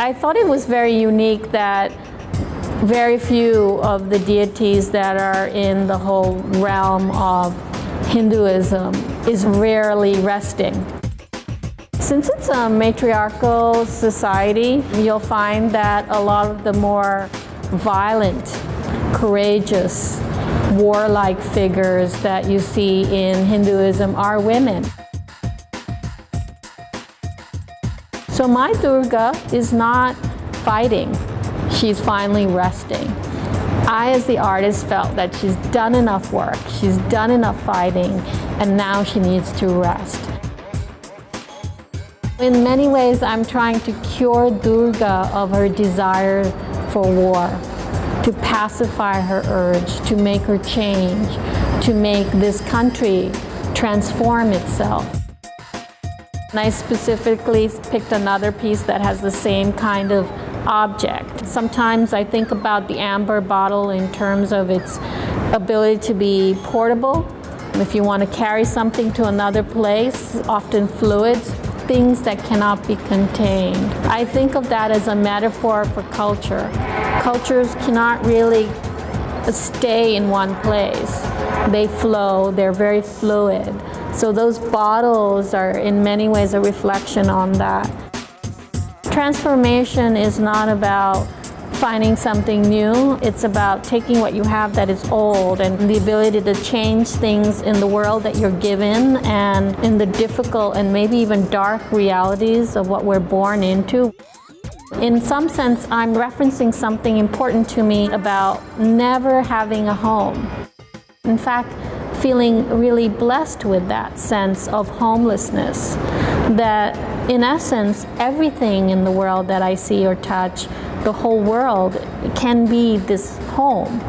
I thought it was very unique that very few of the deities that are in the whole realm of Hinduism is rarely resting. Since it's a matriarchal society, you'll find that a lot of the more violent, courageous, warlike figures that you see in Hinduism are women. So my Durga is not fighting, she's finally resting. I, as the artist, felt that she's done enough work, she's done enough fighting, and now she needs to rest. In many ways, I'm trying to cure Durga of her desire for war, to pacify her urge, to make her change, to make this country transform itself. And I specifically picked another piece that has the same kind of object. Sometimes I think about the amber bottle in terms of its ability to be portable. If you want to carry something to another place, often fluids, things that cannot be contained. I think of that as a metaphor for culture. Cultures cannot really stay in one place. They flow, they're very fluid. So those bottles are in many ways a reflection on that. Transformation is not about finding something new. It's about taking what you have that is old and the ability to change things in the world that you're given and in the difficult and maybe even dark realities of what we're born into. In some sense, I'm referencing something important to me about never having a home. In fact, feeling really blessed with that sense of homelessness, that in essence, everything in the world that I see or touch, the whole world, can be this home.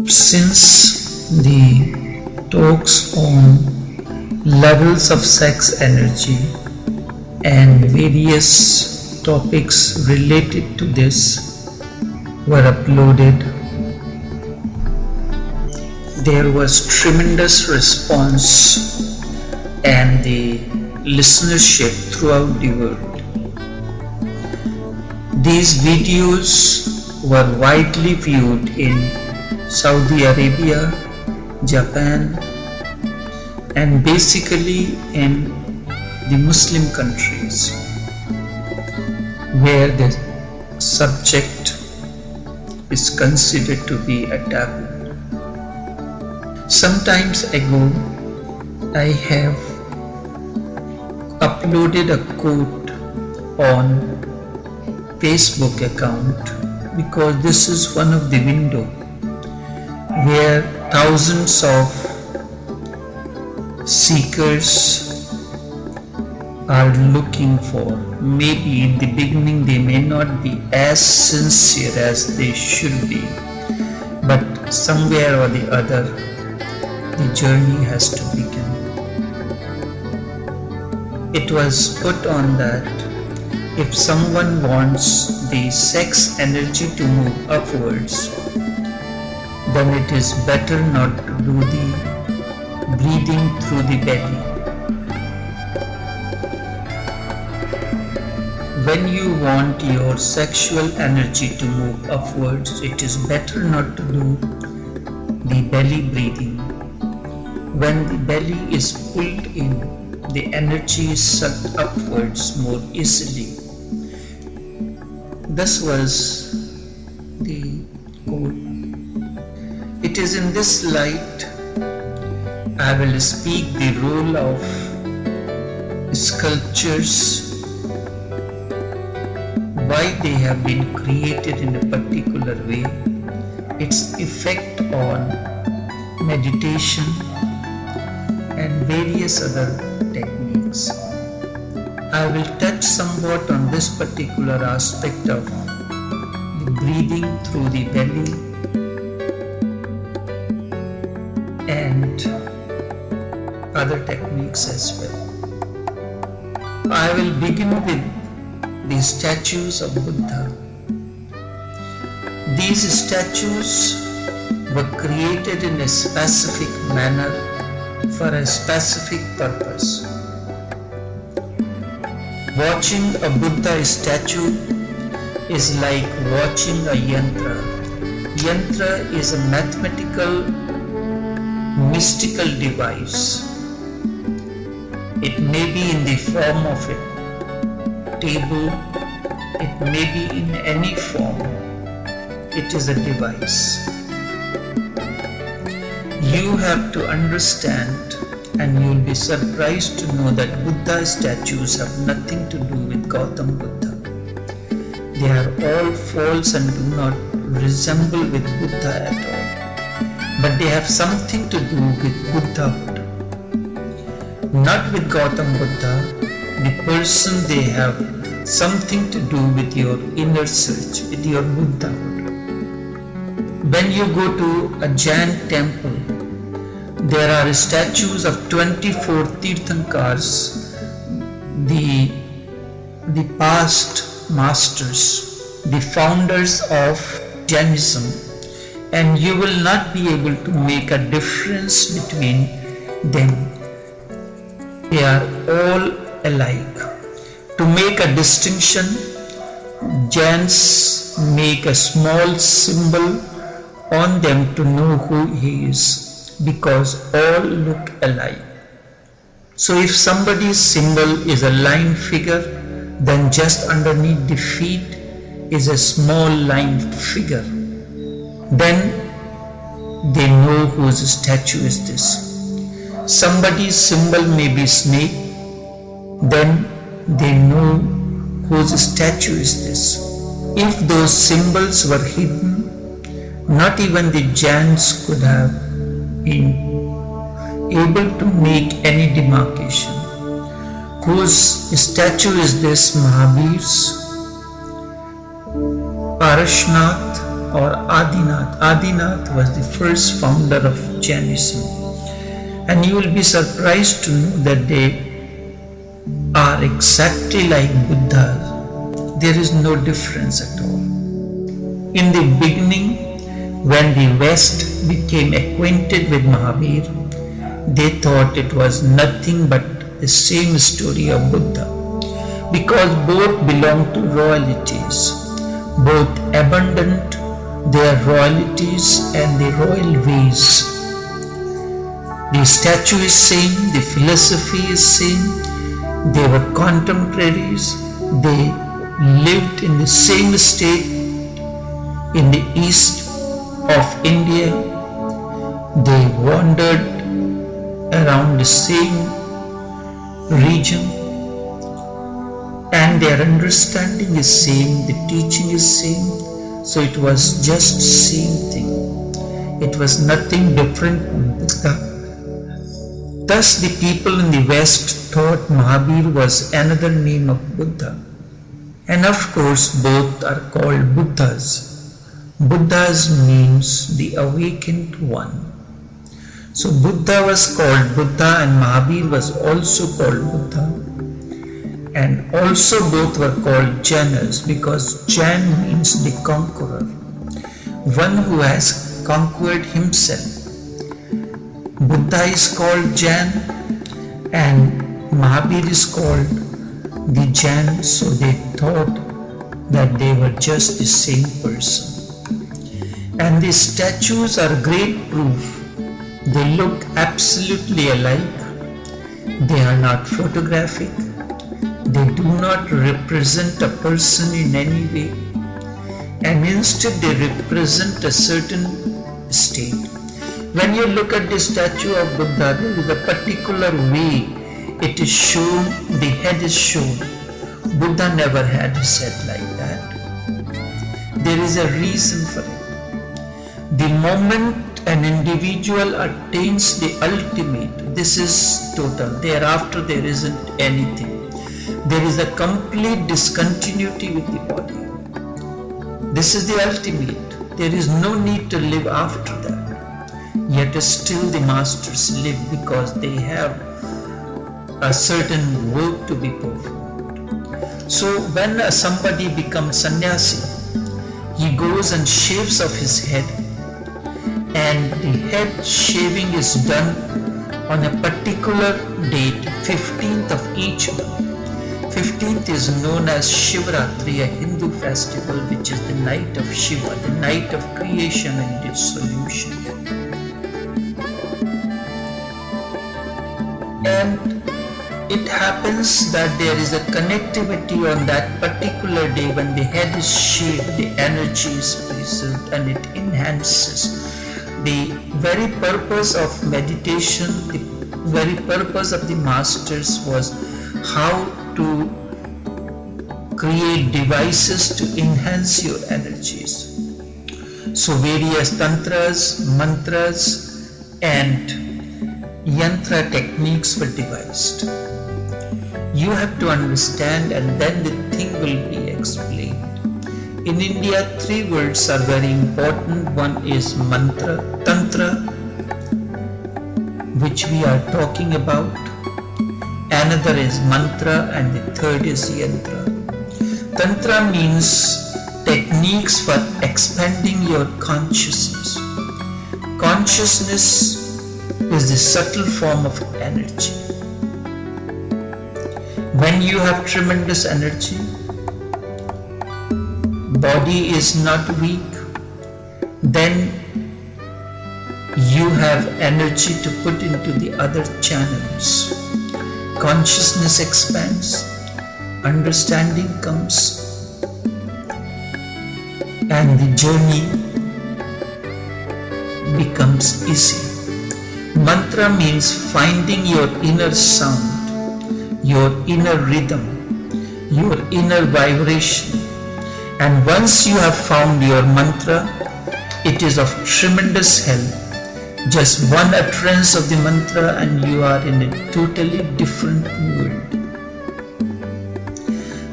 Since the talks on levels of sex energy and various topics related to this were uploaded, there was tremendous response and the listenership throughout the world. These videos were widely viewed in Saudi Arabia, Japan, and basically in the Muslim countries, where the subject is considered to be a taboo. Sometimes ago, I have uploaded a quote on Facebook account because this is one of the window where thousands of seekers are looking for. Maybe in the beginning they may not be as sincere as they should be, but somewhere or the other the journey has to begin. It was put on that if someone wants the sex energy to move upwards, then it is better not to do the breathing through the belly. When you want your sexual energy to move upwards, it is better not to do the belly breathing. When the belly is pulled in, the energy is sucked upwards more easily. This was the quote. It is in this light I will speak the role of sculptures, why they have been created in a particular way, its effect on meditation and various other techniques. I will touch somewhat on this particular aspect of the breathing through the belly and other techniques as well. I will begin with the statues of Buddha. These statues were created in a specific manner for a specific purpose. Watching a Buddha statue is like watching a yantra. Yantra is a mathematical, mystical device. It may be in the form of a table, it may be in any form. It is a device. You have to understand, and you will be surprised to know that Buddha statues have nothing to do with Gautam Buddha. They are all false and do not resemble with Buddha at all. But they have something to do with Buddhahood. Not with Gautam Buddha, the person. They have something to do with your inner search, with your Buddhahood. When you go to a Jain temple, there are statues of 24 Tirthankars, the past masters, the founders of Jainism, and you will not be able to make a difference between them. They are all alike. To make a distinction, Jains make a small symbol on them to know who he is, because all look alike. So if somebody's symbol is a line figure, then just underneath the feet is a small line figure. Then they know whose statue is this. Somebody's symbol may be snake, then they know whose statue is this. If those symbols were hidden, not even the Jains could have been able to make any demarcation. Whose statue is this? Mahavir's, Parashnath or Adinath. Adinath was the first founder of Jainism. And you will be surprised to know that they are exactly like Buddha. There is no difference at all. In the beginning, when the West became acquainted with Mahavir, they thought it was nothing but the same story of Buddha, because both belonged to royalties. both abundant their royalties and their royal ways. The statue is same, the philosophy is same, they were contemporaries, they lived in the same state in the east of India, they wandered around the same region, and their understanding is same, the teaching is same, so it was just same thing. It was nothing different from Buddha. Thus the people in the West thought Mahabir was another name of Buddha. And of course both are called Buddhas. Buddhas means the awakened one. So Buddha was called Buddha and Mahabir was also called Buddha. And also both were called Janas because Jan means the conqueror, one who has conquered himself. Buddha is called Jan and Mahabir is called the Jan, so they thought that they were just the same person. And these statues are great proof. They look absolutely alike. They are not photographic. They do not represent a person in any way, and instead they represent a certain state. When you look at the statue of Buddha, there is a particular way it is shown, the head is shown. Buddha never had his head like that. There is a reason for it. The moment an individual attains the ultimate, this is total. Thereafter there isn't anything. There is a complete discontinuity with the body. This is the ultimate. There is no need to live after that. Yet still the masters live because they have a certain work to be performed. So when somebody becomes sannyasi, he goes and shaves off his head, and the head shaving is done on a particular date, 15th of each month. 15th is known as Shivratri, a Hindu festival which is the night of Shiva, the night of creation and dissolution. And it happens that there is a connectivity on that particular day when the head is shaved, the energy is preserved and it enhances. The very purpose of meditation, the very purpose of the masters was how to create devices to enhance your energies. So various tantras, mantras and yantra techniques were devised. You have to understand and then the thing will be explained. In India, 3 words are very important. One is mantra, tantra, which we are talking about. Another is mantra and the third is yantra. Tantra means techniques for expanding your consciousness. Consciousness is the subtle form of energy. When you have tremendous energy, body is not weak, then you have energy to put into the other channels. Consciousness expands, understanding comes, and the journey becomes easy. Mantra means finding your inner sound, your inner rhythm, your inner vibration. And once you have found your mantra, it is of tremendous help. Just one utterance of the mantra and you are in a totally different world.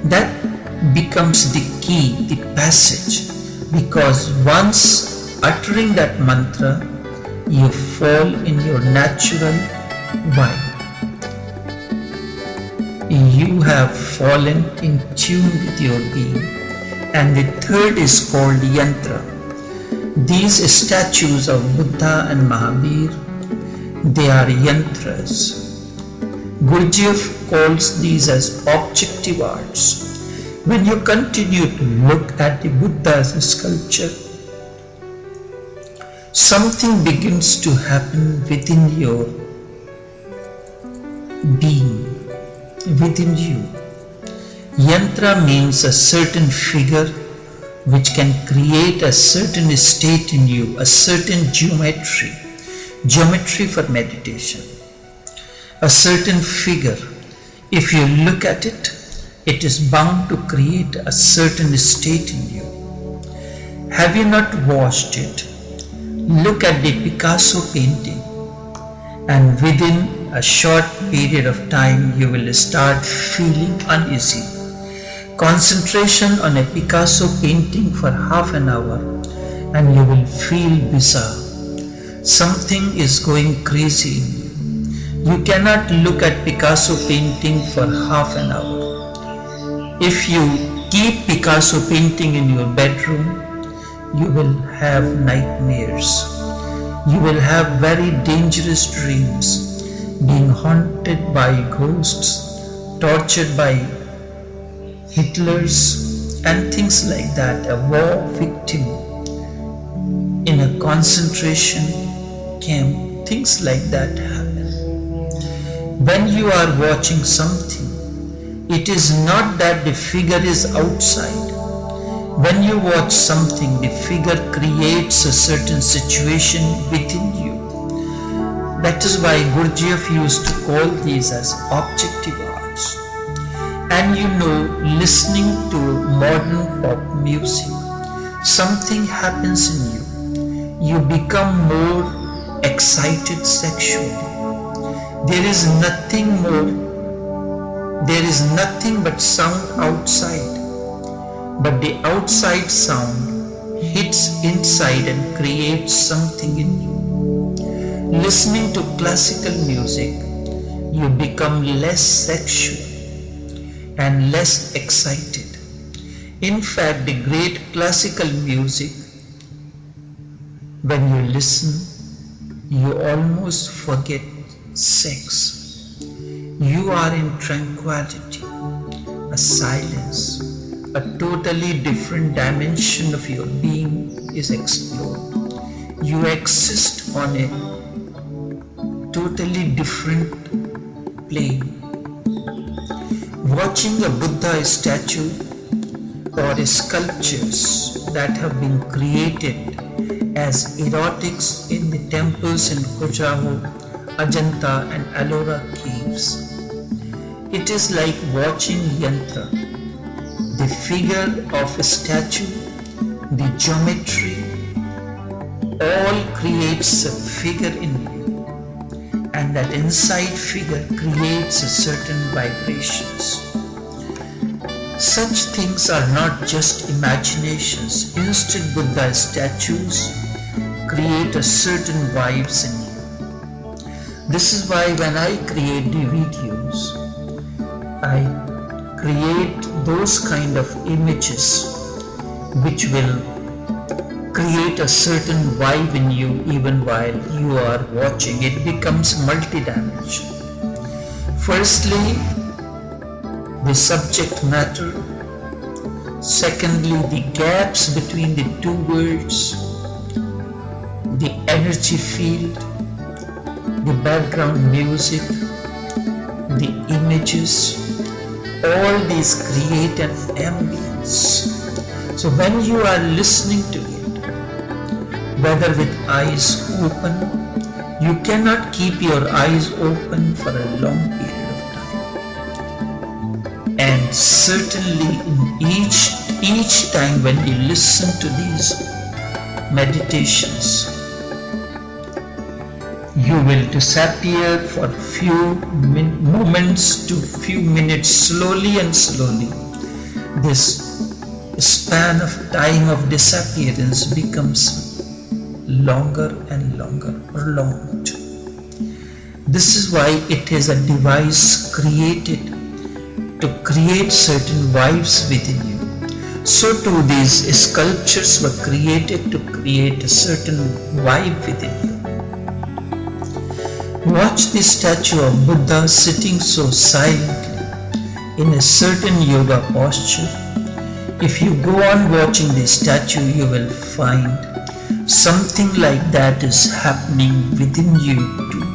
That becomes the key, the passage, because once uttering that mantra, you fall in your natural vibe. You have fallen in tune with your being. And the third is called yantra. These statues of Buddha and Mahabir, they are yantras. Gurdjieff calls these as objective arts. When you continue to look at the Buddha's sculpture, something begins to happen within your being, within you. Yantra means a certain figure which can create a certain state in you, a certain geometry for meditation. A certain figure, if you look at it, it is bound to create a certain state in you. Have you not watched it? Look at the Picasso painting, and within a short period of time you will start feeling uneasy. Concentration on a Picasso painting for half an hour and you will feel bizarre. Something is going crazy in you. You cannot look at Picasso painting for half an hour. If you keep Picasso painting in your bedroom, you will have nightmares. You will have very dangerous dreams, being haunted by ghosts, tortured by Hitlers and things like that. A war victim in a concentration camp, things like that happen. When you are watching something, it is not that the figure is outside. When you watch something, the figure creates a certain situation within you. That is why Gurdjieff used to call these as objective arts. And you know, listening to modern pop music, something happens in you. You become more excited sexually. There is nothing but sound outside. But the outside sound hits inside and creates something in you. Listening to classical music, you become less sexual and less excited. In fact, the great classical music, when you listen, you almost forget sex. You are in tranquility, a silence, a totally different dimension of your being is explored. You exist on a totally different plane. Watching a Buddha statue or sculptures that have been created as erotics in the temples in Khajuraho, Ajanta and Ellora caves. It is like watching yantra. The figure of a statue, the geometry, all creates a figure in you, and that inside figure creates a certain vibrations. Such things are not just imaginations. Instead, Buddha statues create a certain vibes in you. This is why when I create the videos, I create those kind of images which will create a certain vibe in you even while you are watching. It becomes multidimensional. Firstly, the subject matter. Secondly, the gaps between the two words, the energy field, the background music, the images. All these create an ambience. So when you are listening to it, whether with eyes open, you cannot keep your eyes open for a long period of time. And certainly in each time when you listen to these meditations, you will disappear for few moments to few minutes, slowly and slowly. This span of time of disappearance becomes longer and longer, prolonged. This is why it is a device created to create certain vibes within you. So too these sculptures were created to create a certain vibe within you. Watch the statue of Buddha sitting so silently in a certain yoga posture If you go on watching the statue, you will find something like that is happening within you too.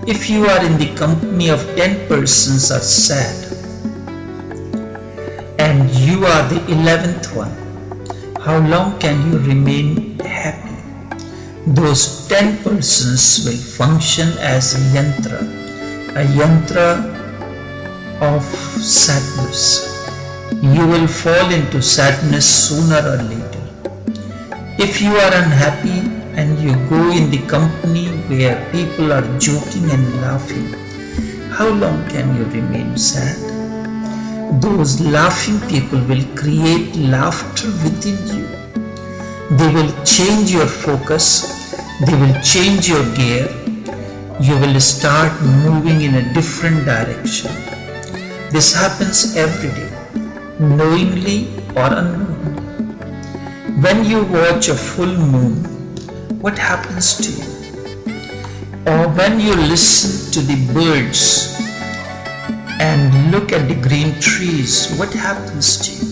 If you are in the company of 10 persons are sad, and you are the 11th one, how long can you remain happy? Those 10 persons will function as a yantra of sadness. You will fall into sadness sooner or later. If you are unhappy and you go in the company where people are joking and laughing, how long can you remain sad? Those laughing people will create laughter within you. They will change your focus. They will change your gear. You will start moving in a different direction. This happens every day, knowingly or unknowingly. When you watch a full moon, what happens to you? Or when you listen to the birds and look at the green trees, what happens to you?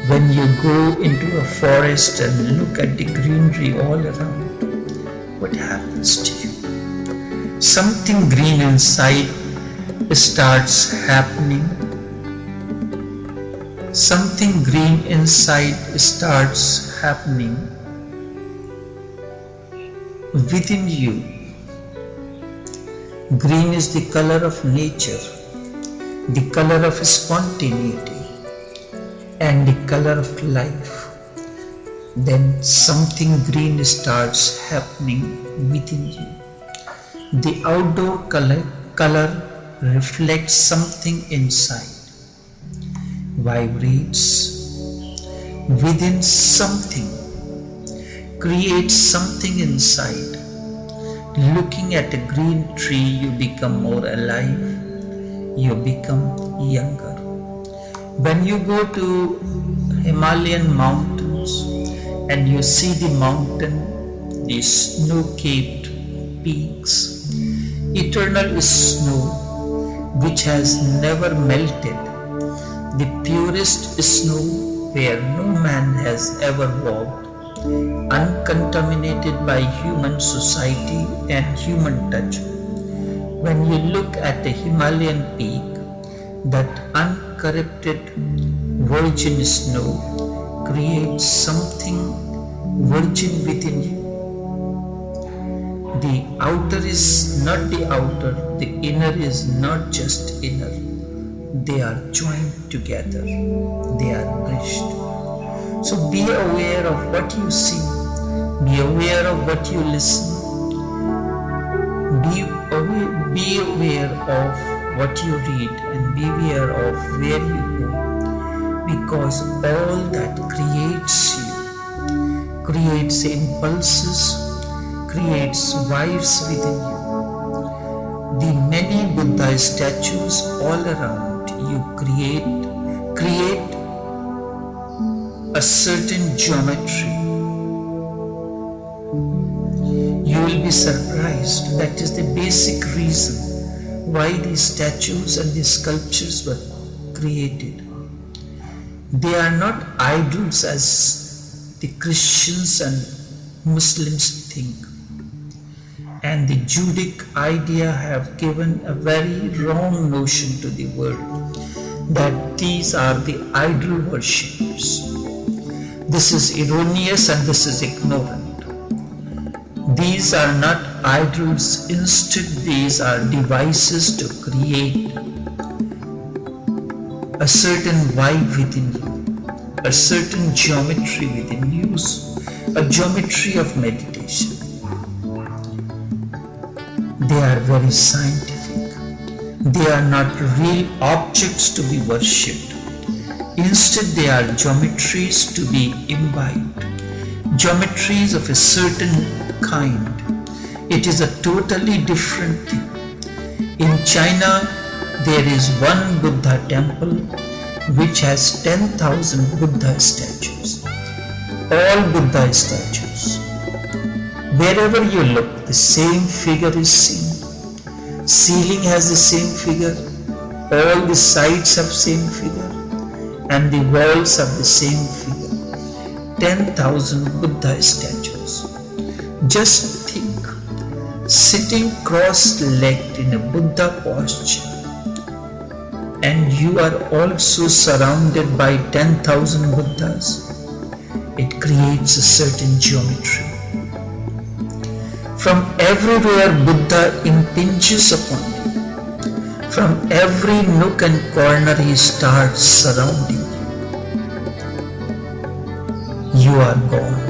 When you go into a forest and look at the greenery all around, what happens to you? Something green inside starts happening. Something green inside starts happening within you. Green is the color of nature, the color of spontaneity, and the color of life. Then something green starts happening within you. The outdoor color reflects something inside, vibrates within something, creates something inside. Looking at a green tree, you become more alive, you become younger. When you go to Himalayan mountains and you see the mountain, the snow-capped peaks, eternal snow which has never melted, the purest snow where no man has ever walked, uncontaminated by human society and human touch. When you look at the Himalayan peak, that uncorrupted virgin snow creates something virgin within you. The outer is not the outer, the inner is not just inner. They are joined together, they are meshed. So be aware of what you see, be aware of what you listen, be aware of what you read, and be aware of where you go, because all that creates you, creates impulses, creates vibes within you. The many Buddha statues all around you create a certain geometry. You will be surprised. That is the basic reason why these statues and these sculptures were created. They are not idols as the Christians and Muslims think. And the Judic idea have given a very wrong notion to the world that these are the idol worshippers. This is erroneous and this is ignorant. These are not idols, instead these are devices to create a certain vibe within you, a certain geometry within you, a geometry of meditation. They are very scientific. They are not real objects to be worshipped. Instead, they are geometries to be imbibed, geometries of a certain kind. It is a totally different thing. In China, there is one Buddha temple which has 10,000 Buddha statues. All Buddha statues. Wherever you look, the same figure is seen. Ceiling has the same figure. All the sides have same figure. and the walls of the same figure. 10,000 Buddha statues. Just think, sitting cross-legged in a Buddha posture, and you are also surrounded by 10,000 Buddhas. It creates a certain geometry. From everywhere Buddha impinges upon you. From every nook and corner he starts surrounding you. You are gone.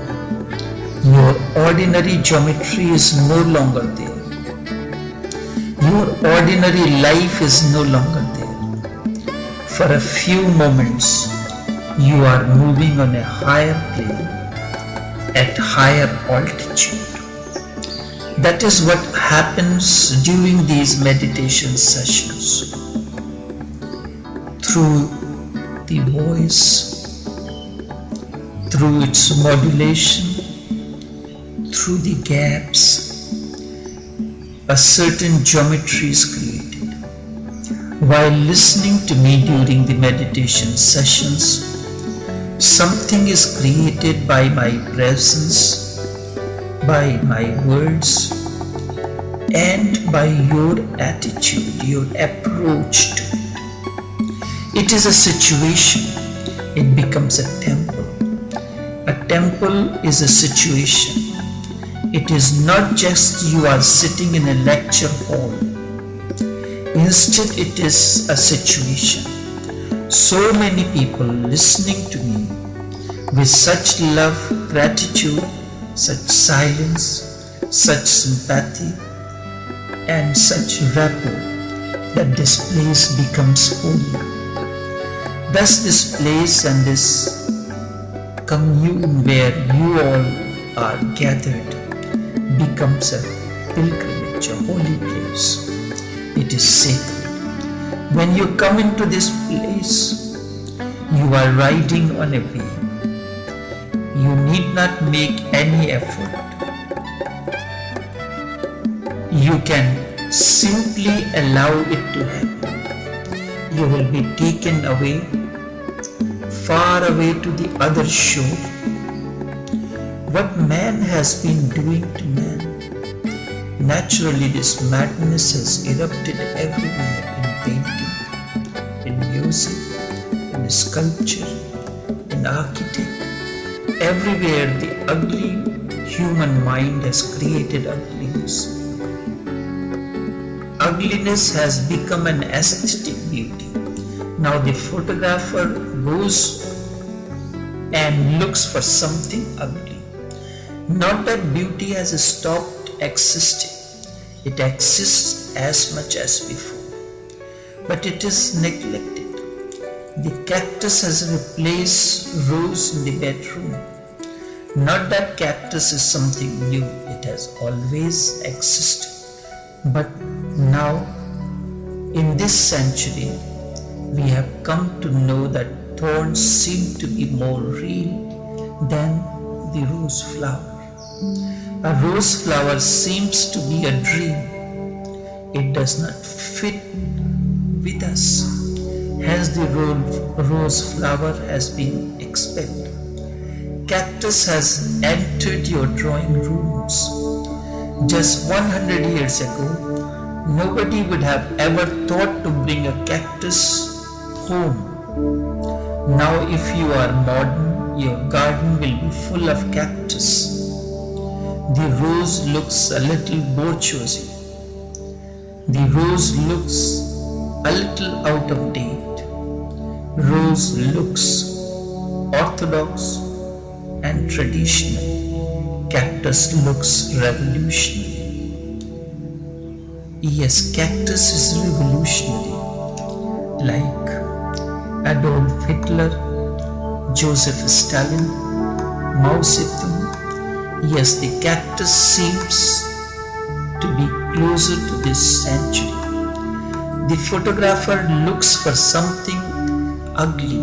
Your ordinary geometry is no longer there. Your ordinary life is no longer there. For a few moments, you are moving on a higher plane, at higher altitude. That is what happens during these meditation sessions. Through the voice, through its modulation, through the gaps, a certain geometry is created. While listening to me during the meditation sessions, something is created by my presence, by my words, and by your attitude, your approach to it. It is a situation. It becomes a temple. A temple is a situation. It is not just you are sitting in a lecture hall. Instead, it is a situation. So many people listening to me with such love, gratitude, such silence, such sympathy, and such rapport that this place becomes holy. Thus this place and this commune where you all are gathered becomes a pilgrimage, a holy place. It is sacred. When you come into this place, you are riding on a wave. You need not make any effort. You can simply allow it to happen. You will be taken away, far away to the other shore. What man has been doing to man, naturally this madness has erupted everywhere, in painting, in music, in sculpture, in architecture. Everywhere the ugly human mind has created ugliness. Ugliness has become an aesthetic beauty. Now the photographer goes and looks for something ugly. Not that beauty has stopped existing. It exists as much as before. But it is neglected. The cactus has replaced rose in the bedroom. Not that cactus is something new. It has always existed. But now, in this century, we have come to know that thorns seem to be more real than the rose flower. A rose flower seems to be a dream. It does not fit with us. Hence the rose flower has been expelled. Cactus has entered your drawing rooms. Just 100 years ago, nobody would have ever thought to bring a cactus home. Now if you are modern, your garden will be full of cactus. The rose looks a little bourgeoisie. The rose looks a little out of date. Rose looks orthodox and traditional. Cactus looks revolutionary. Yes, cactus is revolutionary. Like Adolf Hitler, Joseph Stalin, Mao Zedong. Yes, the cactus seems to be closer to this century. The photographer looks for something ugly.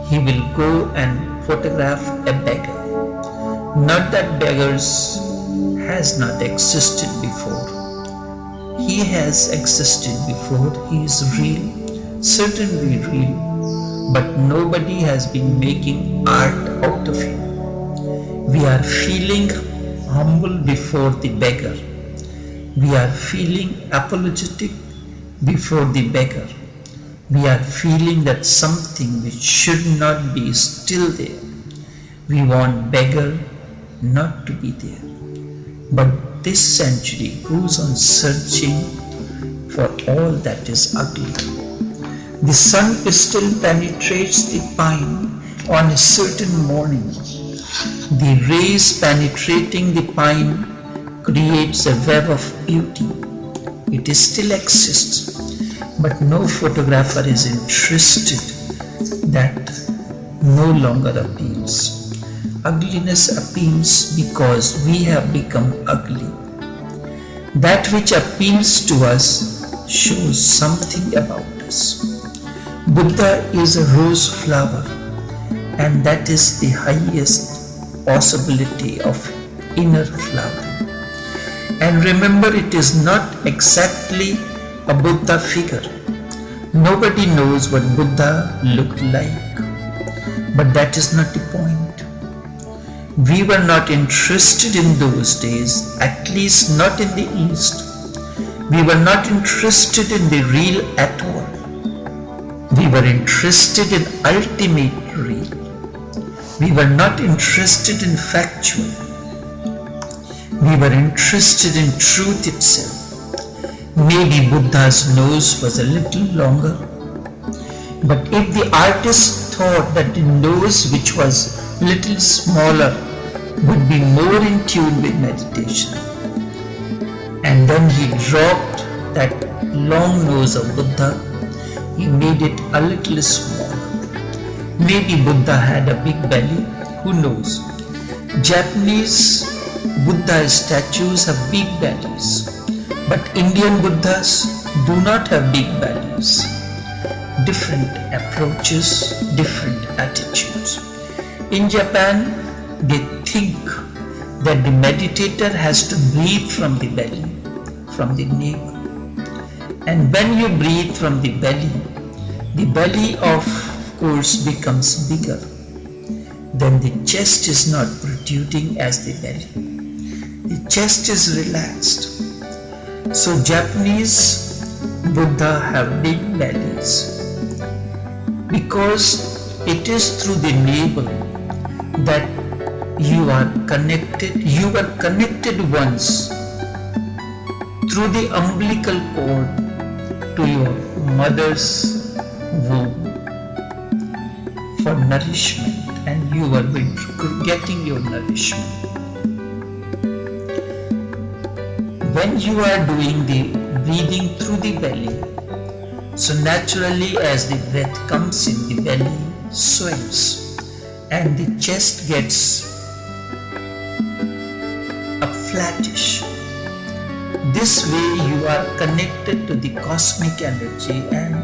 He will go and photograph a beggar. Not that beggars has not existed before. He has existed before. He is real, certainly real. but nobody has been making art out of him. We are feeling humble before the beggar. We are feeling apologetic before the beggar. We are feeling that something which should not be is still there. We want beggar not to be there. But this century goes on searching for all that is ugly. The sun still penetrates the pine on a certain morning. The rays penetrating the pine creates a web of beauty. It still exists, but no photographer is interested. That no longer appeals. Ugliness appeals because we have become ugly. That which appeals to us shows something about us. Buddha is a rose flower, and that is the highest possibility of inner flower. And remember, it is not exactly a Buddha figure. Nobody knows what Buddha looked like, but that is not the point. We were not interested in those days, at least not in the East. We were not interested in the real at all. We were interested in ultimate real. We were not interested in factual. We were interested in truth itself. Maybe Buddha's nose was a little longer, but if the artist thought that the nose which was little smaller would be more in tune with meditation, and then he dropped that long nose of Buddha, he made it a little smaller. Maybe Buddha had a big belly, who knows? Japanese Buddha statues have big bellies, but Indian Buddhas do not have big bellies. Different approaches, different attitudes. In Japan, they think that the meditator has to breathe from the belly, from the navel. And when you breathe from the belly of course becomes bigger. Then the chest is not protruding as the belly. The chest is relaxed. So Japanese Buddha have big bellies because it is through the navel that you are connected once through the umbilical cord to your mother's womb for nourishment, and you are getting your nourishment. When you are doing the breathing through the belly, so naturally as the breath comes in, the belly swells and the chest gets flattish. This way you are connected to the cosmic energy, and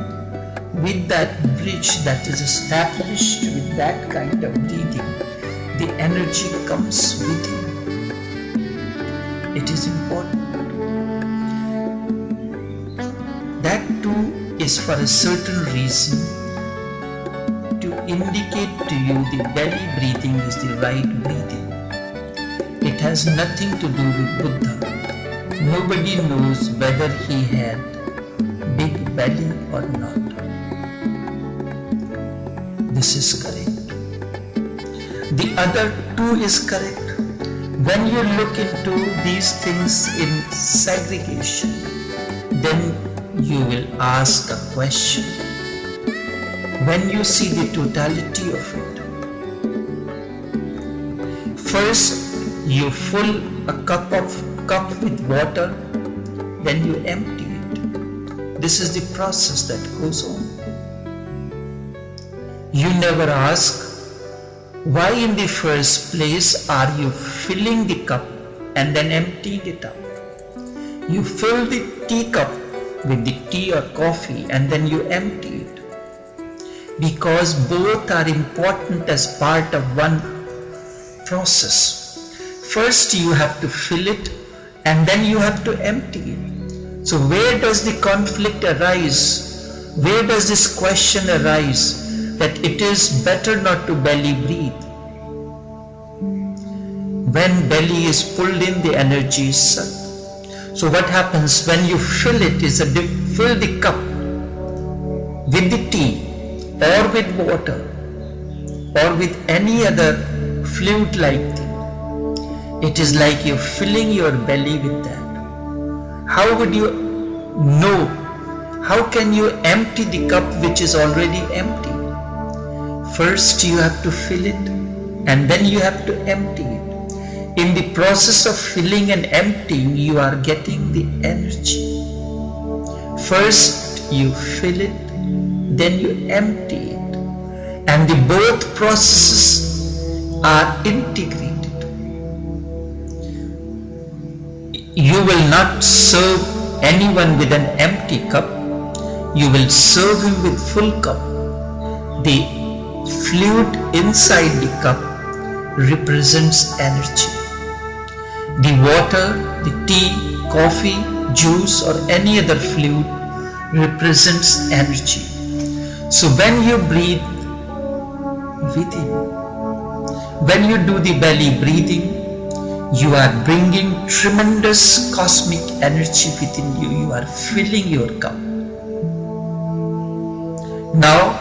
with that bridge that is established with that kind of breathing, the energy comes with you. It is important. That too is for a certain reason, to indicate to you the belly breathing is the right breathing. It has nothing to do with Buddha. Nobody knows whether he had big belly or not. This is correct. The other too is correct. When you look into these things in segregation, then you will ask a question. When you see the totality of it, first you fill a cup with water, then you empty it. This is the process that goes on. You never ask, why in the first place are you filling the cup and then emptying it up? You fill the teacup with the tea or coffee and then you empty it. Because both are important as part of one process. First you have to fill it and then you have to empty it. So where does the conflict arise? Where does this question arise? that it is better not to belly breathe. When belly is pulled in, the energy is sucked. So what happens when you fill it is fill the cup with the tea or with water or with any other fluid-like thing. It is like you're filling your belly with that. How would you know? How can you empty the cup which is already empty? First you have to fill it and then you have to empty it. In the process of filling and emptying, you are getting the energy. First you fill it, then you empty it. And the both processes are integrated. You will not serve anyone with an empty cup. You will serve him with full cup. The fluid inside the cup represents energy. The water, the tea, coffee, juice or any other fluid represents energy. So when you breathe within, when you do the belly breathing, you are bringing tremendous cosmic energy within you. You are filling your cup. Now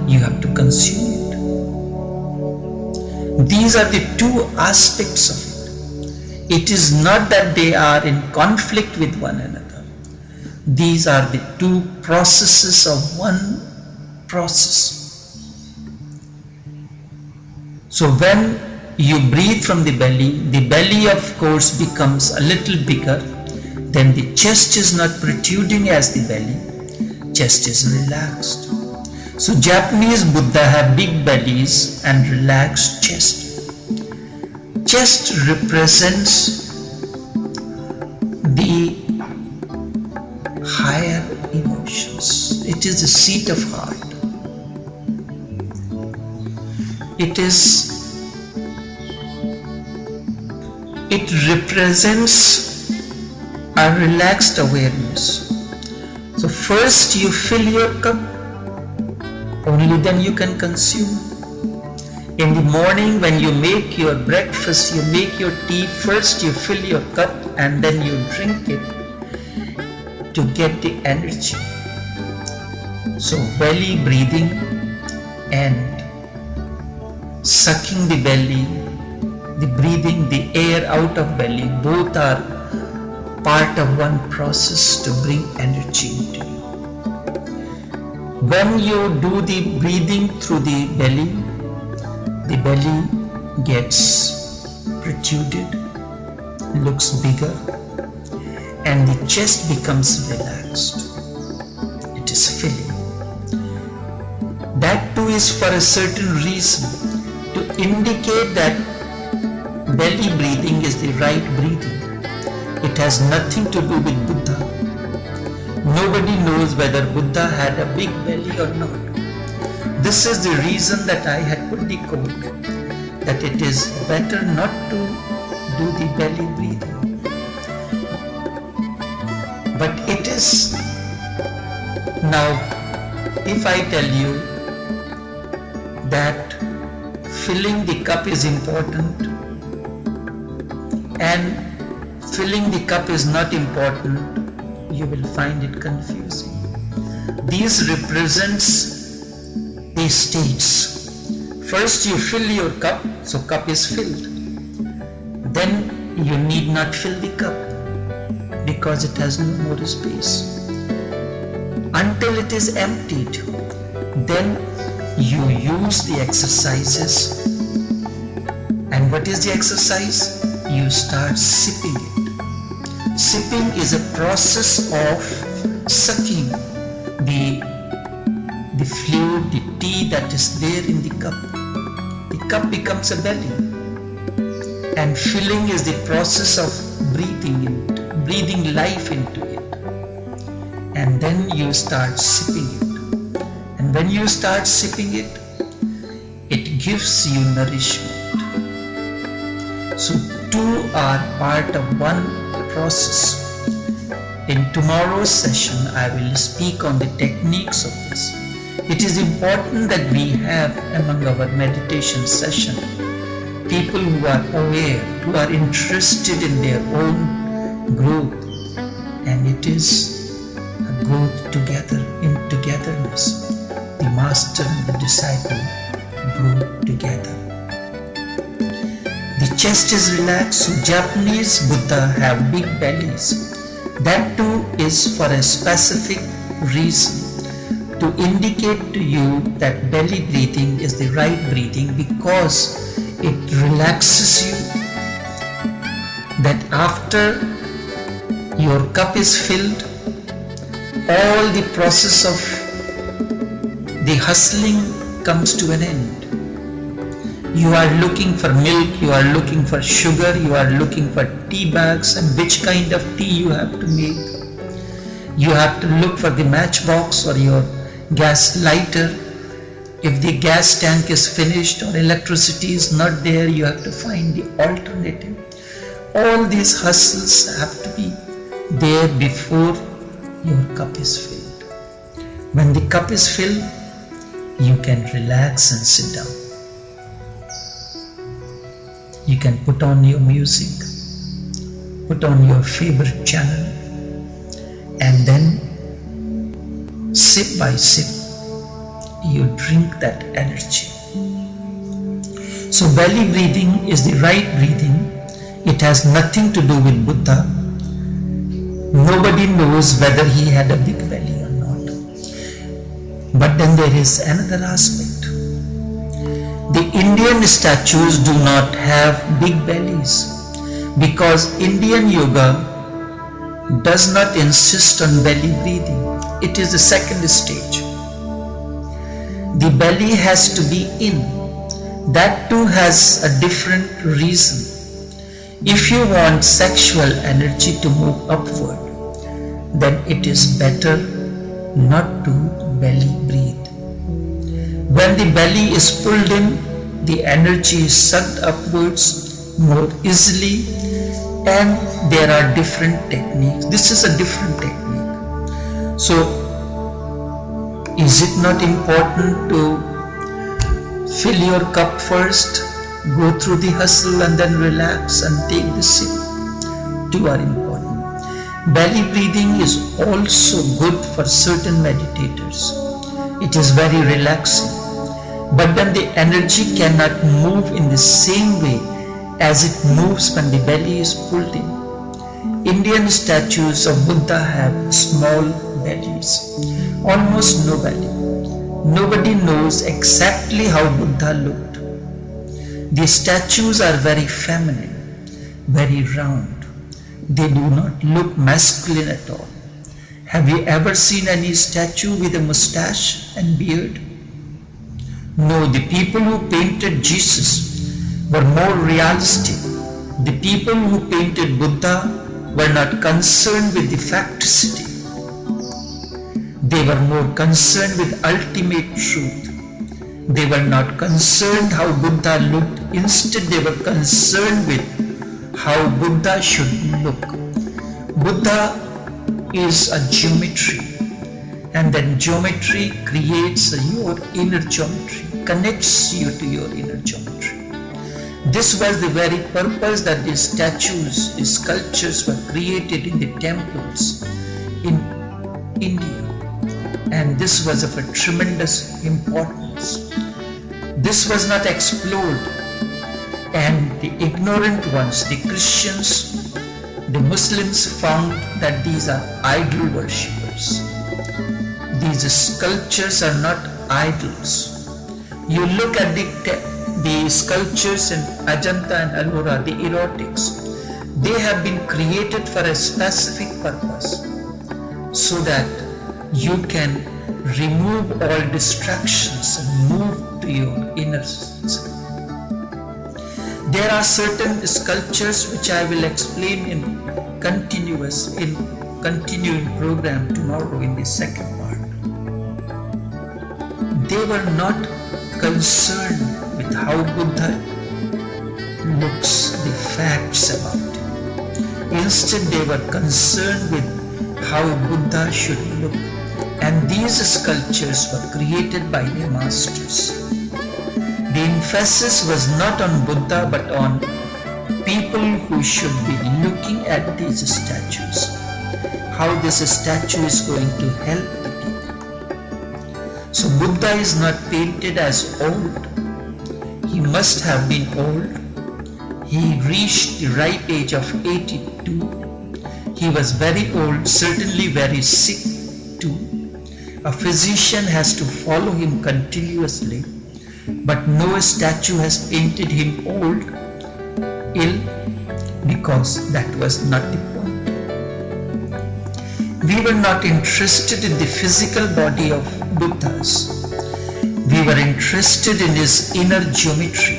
you have to consume it. These are the two aspects of it. It is not that they are in conflict with one another. These are the two processes of one process. So when you breathe from the belly of course becomes a little bigger. Then the chest is not protruding as the belly. Chest is relaxed. So Japanese Buddha have big bellies and relaxed chest. Chest represents the higher emotions. It is the seat of heart. It represents a relaxed awareness. So first you fill your cup, only then you can consume. In the morning when you make your breakfast, you make your tea, first you fill your cup and then you drink it to get the energy. So belly breathing and sucking the belly, the breathing the air out of belly, both are part of one process to bring energy into you. When you do the breathing through the belly gets protruded, looks bigger, and the chest becomes relaxed. It is filling. That too is for a certain reason, to indicate that belly breathing is the right breathing. It has nothing to do with Buddha. Nobody knows whether Buddha had a big belly or not. This is the reason that I had put the quote that it is better not to do the belly breathing. But it is. Now, if I tell you that filling the cup is important and filling the cup is not important, you will find it confusing. These represents the states. First you fill your cup, so cup is filled. Then you need not fill the cup because it has no more space. Until it is emptied, then you use the exercises. And what is the exercise? You start sipping it. Sipping is a process of sucking the fluid, the tea that is there in the cup. The cup becomes a belly. And filling is the process of breathing life into it. And then you start sipping it. And when you start sipping it, it gives you nourishment. So two are part of one process. In tomorrow's session, I will speak on the techniques of this. It is important that we have among our meditation session people who are aware, who are interested in their own growth, and it is a growth together, in togetherness. The master and the disciple grow together. The chest is relaxed, so Japanese Buddha have big bellies. That too is for a specific reason, to indicate to you that belly breathing is the right breathing, because it relaxes you, that after your cup is filled, all the process of the hustling comes to an end. You are looking for milk, you are looking for sugar, you are looking for tea bags, and which kind of tea you have to make. You have to look for the matchbox or your gas lighter. If the gas tank is finished or electricity is not there, you have to find the alternative. All these hustles have to be there before your cup is filled. When the cup is filled, you can relax and sit down. You can put on your music, put on your favorite channel, and then sip by sip, you drink that energy. So belly breathing is the right breathing. It has nothing to do with Buddha. Nobody knows whether he had a big belly or not. But then there is another aspect. The Indian statues do not have big bellies, because Indian yoga does not insist on belly breathing. It is the second stage. The belly has to be in. That too has a different reason. If you want sexual energy to move upward, then it is better not to belly breathe. When the belly is pulled in, the energy is sucked upwards more easily, and there are different techniques. This is a different technique. So, is it not important to fill your cup first, go through the hustle and then relax and take the sip? Two are important. Belly breathing is also good for certain meditators. It is very relaxing. But then the energy cannot move in the same way as it moves when the belly is pulled in. Indian statues of Buddha have small bellies, almost no belly. Nobody knows exactly how Buddha looked. The statues are very feminine, very round. They do not look masculine at all. Have you ever seen any statue with a mustache and beard? No, the people who painted Jesus were more realistic. The people who painted Buddha were not concerned with the facticity. They were more concerned with ultimate truth. They were not concerned how Buddha looked. Instead, they were concerned with how Buddha should look. Buddha is a geometry, and then geometry creates your inner geometry, connects you to your inner geometry. This was the very purpose that these statues, these sculptures were created in the temples in India, and this was of a tremendous importance. This was not explored, and the ignorant ones, the Christians, the Muslims, found that these are idol worshippers. These sculptures are not idols. You look at the sculptures in Ajanta and Ellora, the erotics, they have been created for a specific purpose, so that you can remove all distractions and move to your inner self. There are certain sculptures which I will explain in continuing program tomorrow in the second part. They were not concerned with how Buddha looks, the facts about it. Instead, they were concerned with how Buddha should look. and these sculptures were created by their masters. The emphasis was not on Buddha but on people who should be looking at these statues, how this statue is going to help the people. So Buddha is not painted as old. He must have been old. He reached the ripe age of 82. He was very old, certainly very sick too. A physician has to follow him continuously, but no statue has painted him old, ill, because that was not the point. We were not interested in the physical body of Buddhas. We were interested in his inner geometry.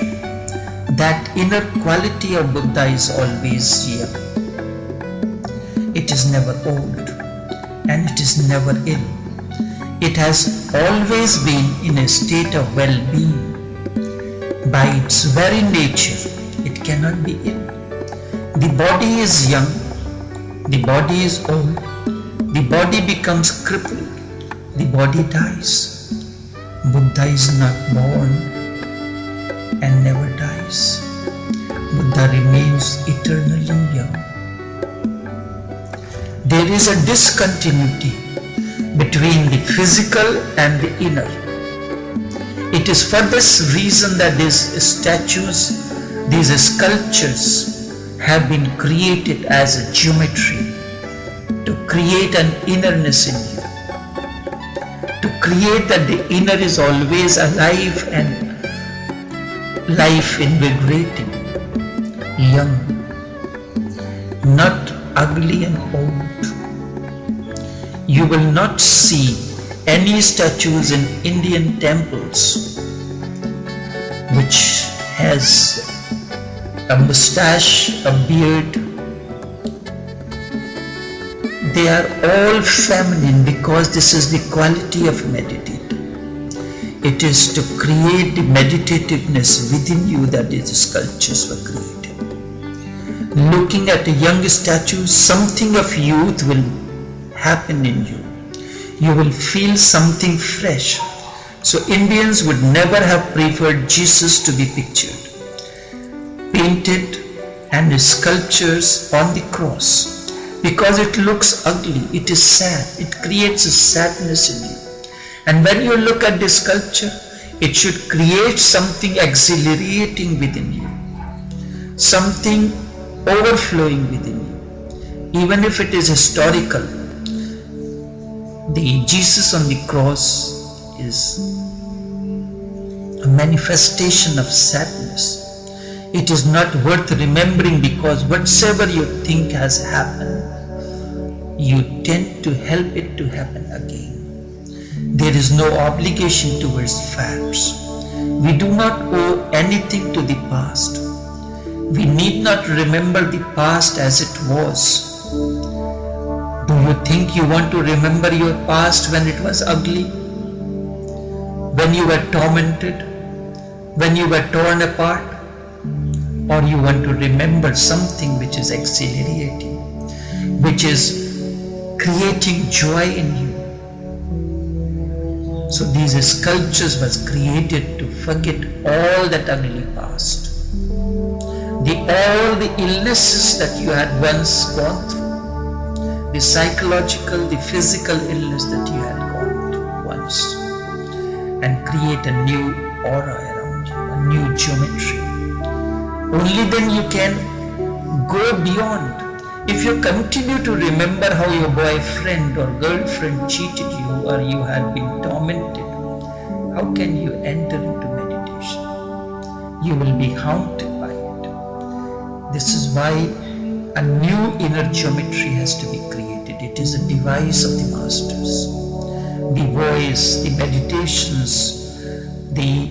That inner quality of Buddha is always young. It is never old, and it is never ill. It has always been in a state of well-being. By its very nature, it cannot be ill. The body is young, the body is old, the body becomes crippled, the body dies. Buddha is not born and never dies. Buddha remains eternally young. There is a discontinuity between the physical and the inner. It is for this reason that these statues, these sculptures have been created as a geometry to create an innerness in you, to create that the inner is always alive and life invigorating, young, not ugly and old. You will not see any statues in Indian temples which has a mustache, a beard. They are all feminine because this is the quality of meditator. It is to create the meditativeness within you that these sculptures were created. Looking at a young statue, something of youth will happen in you. You will feel something fresh. So Indians would never have preferred Jesus to be pictured, painted, and sculptures on the cross, because it looks ugly, it is sad, it creates a sadness in you. And when you look at the sculpture, it should create something exhilarating within you, something overflowing within you. Even if it is historical, the Jesus on the cross is a manifestation of sadness. It is not worth remembering because whatsoever you think has happened, you tend to help it to happen again. There is no obligation towards facts. We do not owe anything to the past. We need not remember the past as it was. Do you think you want to remember your past when it was ugly? When you were tormented? When you were torn apart? Or you want to remember something which is exhilarating, which is creating joy in you? So these sculptures was created to forget all that ugly past. All the illnesses that you had once gone through, the psychological, the physical illness that you had gone through once, and create a new aura around you, a new geometry. Only then you can go beyond. If you continue to remember how your boyfriend or girlfriend cheated you or you had been tormented, how can you enter into meditation? You will be haunted by it. This is why a new inner geometry has to be created. It is a device of the masters. The voice, the meditations, the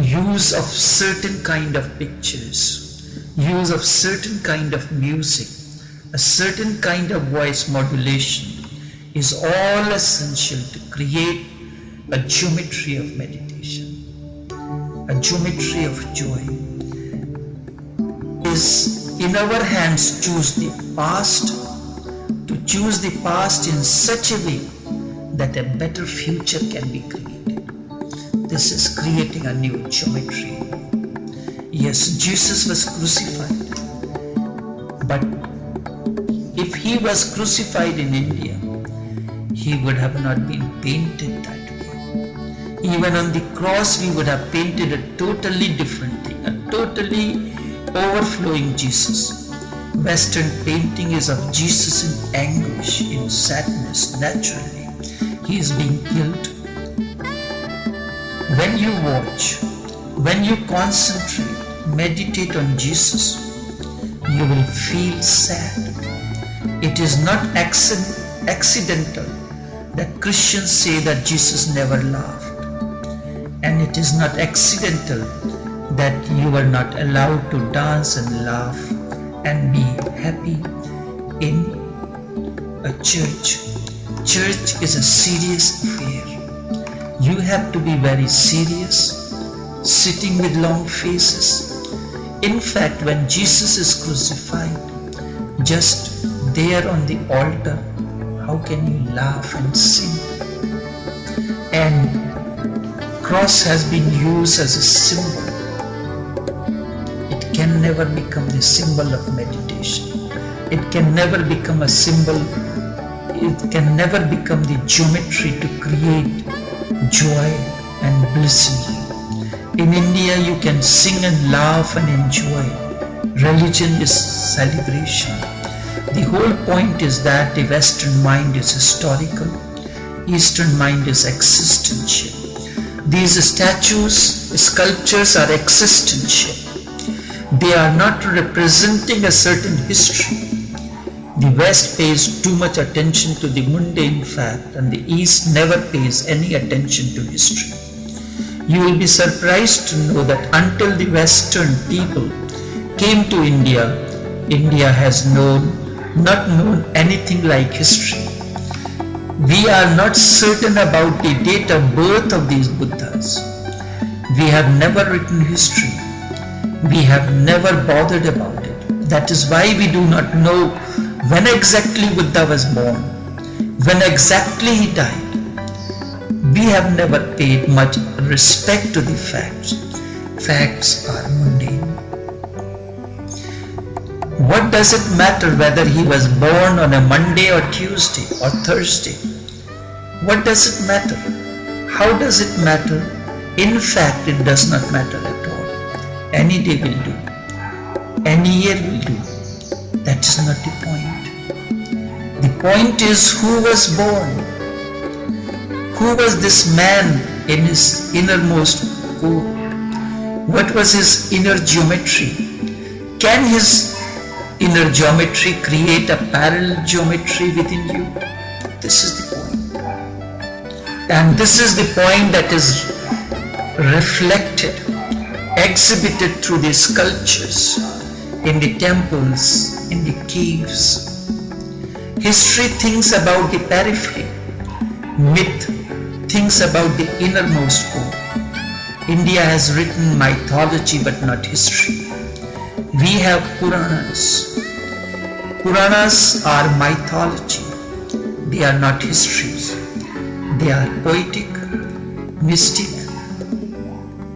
use of certain kind of pictures, use of certain kind of music, a certain kind of voice modulation is all essential to create a geometry of meditation, a geometry of joy. Is in our hands choose the past, to choose the past in such a way that a better future can be created. This is creating a new geometry. Yes, Jesus was crucified, but if he was crucified in India, he would have not been painted that way. Even on the cross, we would have painted a totally different thing, a totally overflowing Jesus. Western painting is of Jesus in anguish, in sadness, naturally. He is being killed. When you watch, when you concentrate, meditate on Jesus, you will feel sad. It is not accidental that Christians say that Jesus never laughed. And it is not accidental that you are not allowed to dance and laugh and be happy in a church. Church is a serious affair. You have to be very serious, sitting with long faces. In fact, when Jesus is crucified, just there on the altar, how can you laugh and sing? And cross has been used as a symbol. It can never become the symbol of meditation. It can never become a symbol. It can never become the geometry to create joy and bliss in you. In India, you can sing and laugh and enjoy. Religion is celebration. The whole point is that the Western mind is historical, Eastern mind is existential. These statues, sculptures are existential. They are not representing a certain history. The West pays too much attention to the mundane fact, and the East never pays any attention to history. You will be surprised to know that until the Western people came to India, India has not known anything like history. We are not certain about the date of birth of these Buddhas. We have never written history. We have never bothered about it. That is why we do not know when exactly Buddha was born, when exactly he died. We have never paid much respect to the facts. Facts are mundane. What does it matter whether he was born on a Monday or Tuesday or Thursday? What does it matter? How does it matter? In fact, it does not matter at all. Any day will do. Any year will do. That is not the point. The point is who was born. Who was this man in his innermost core? What was his inner geometry? Can his inner geometry create a parallel geometry within you? This is the point. And this is the point that is reflected, exhibited through the sculptures, in the temples, in the caves. History thinks about the periphery. Myth thinks about the innermost core. India has written mythology but not history. We have Puranas. Puranas are mythology. They are not histories. They are poetic, mystic,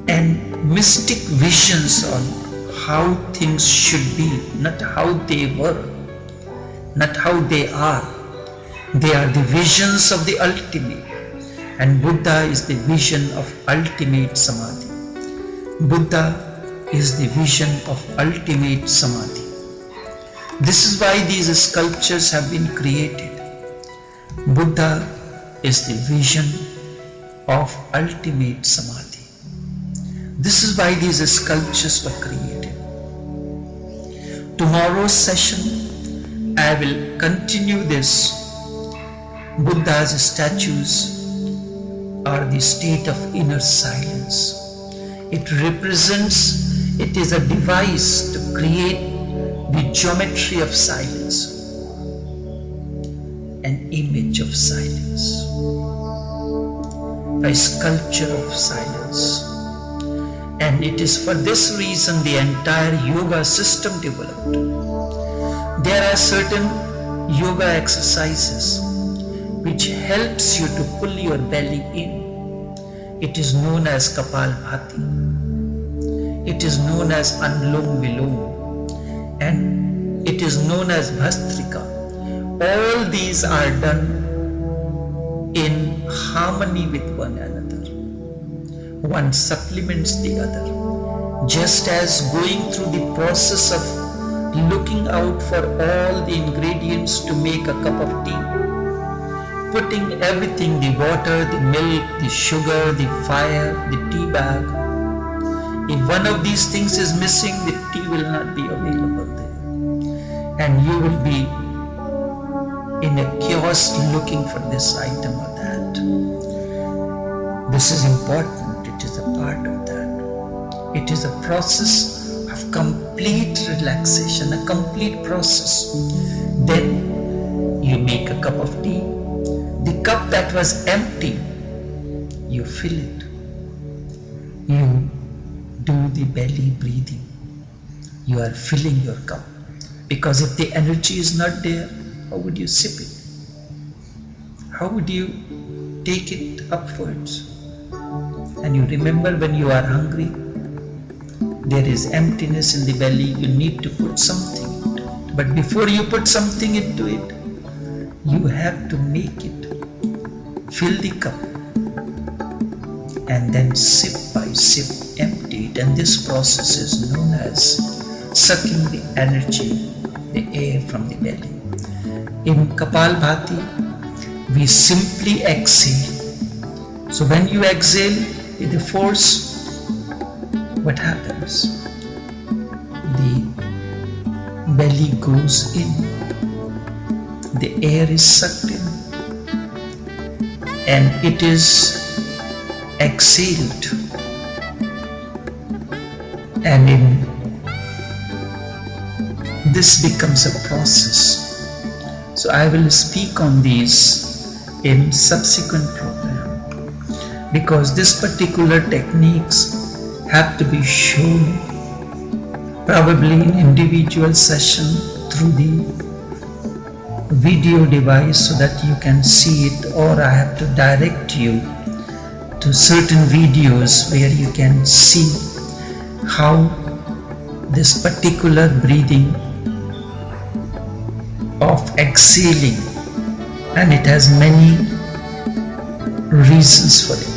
and mystic visions on how things should be, not how they were, not how they are. They are the visions of the ultimate, and Buddha is the vision of ultimate samadhi. Buddha is the vision of ultimate samadhi. This is why these sculptures have been created. Buddha is the vision of ultimate samadhi. This is why these sculptures were created. Tomorrow's session, I will continue this. Buddha's statues are the state of inner silence. It is a device to create the geometry of silence, an image of silence, a sculpture of silence. And it is for this reason the entire yoga system developed. There are certain yoga exercises which helps you to pull your belly in. It is known as Kapalbhati. It is known as Anulom Vilom, and it is known as Bhastrika. All these are done in harmony with one another. One supplements the other. Just as going through the process of looking out for all the ingredients to make a cup of tea, putting everything, the water, the milk, the sugar, the fire, the tea bag. If one of these things is missing, the tea will not be available there. And you will be in a kiosk looking for this item or that. This is important. It is a part of that. It is a process of complete relaxation, a complete process. Then you make a cup of tea. The cup that was empty, you fill it. You do the belly breathing. You are filling your cup. Because if the energy is not there, how would you sip it? How would you take it upwards? And you remember when you are hungry, there is emptiness in the belly, you need to put something into it. But before you put something into it, you have to make it. Fill the cup and then sip by sip empty it, and this process is known as sucking the energy, the air from the belly. In Kapalbhati, we simply exhale. So when you exhale with the force, what happens? The belly goes in, the air is sucked in, and it is exhaled. And this becomes a process. So I will speak on these in subsequent program, because this particular techniques have to be shown probably in individual session through the video device so that you can see it, or I have to direct you to certain videos where you can see how this particular breathing of exhaling, and it has many reasons for it.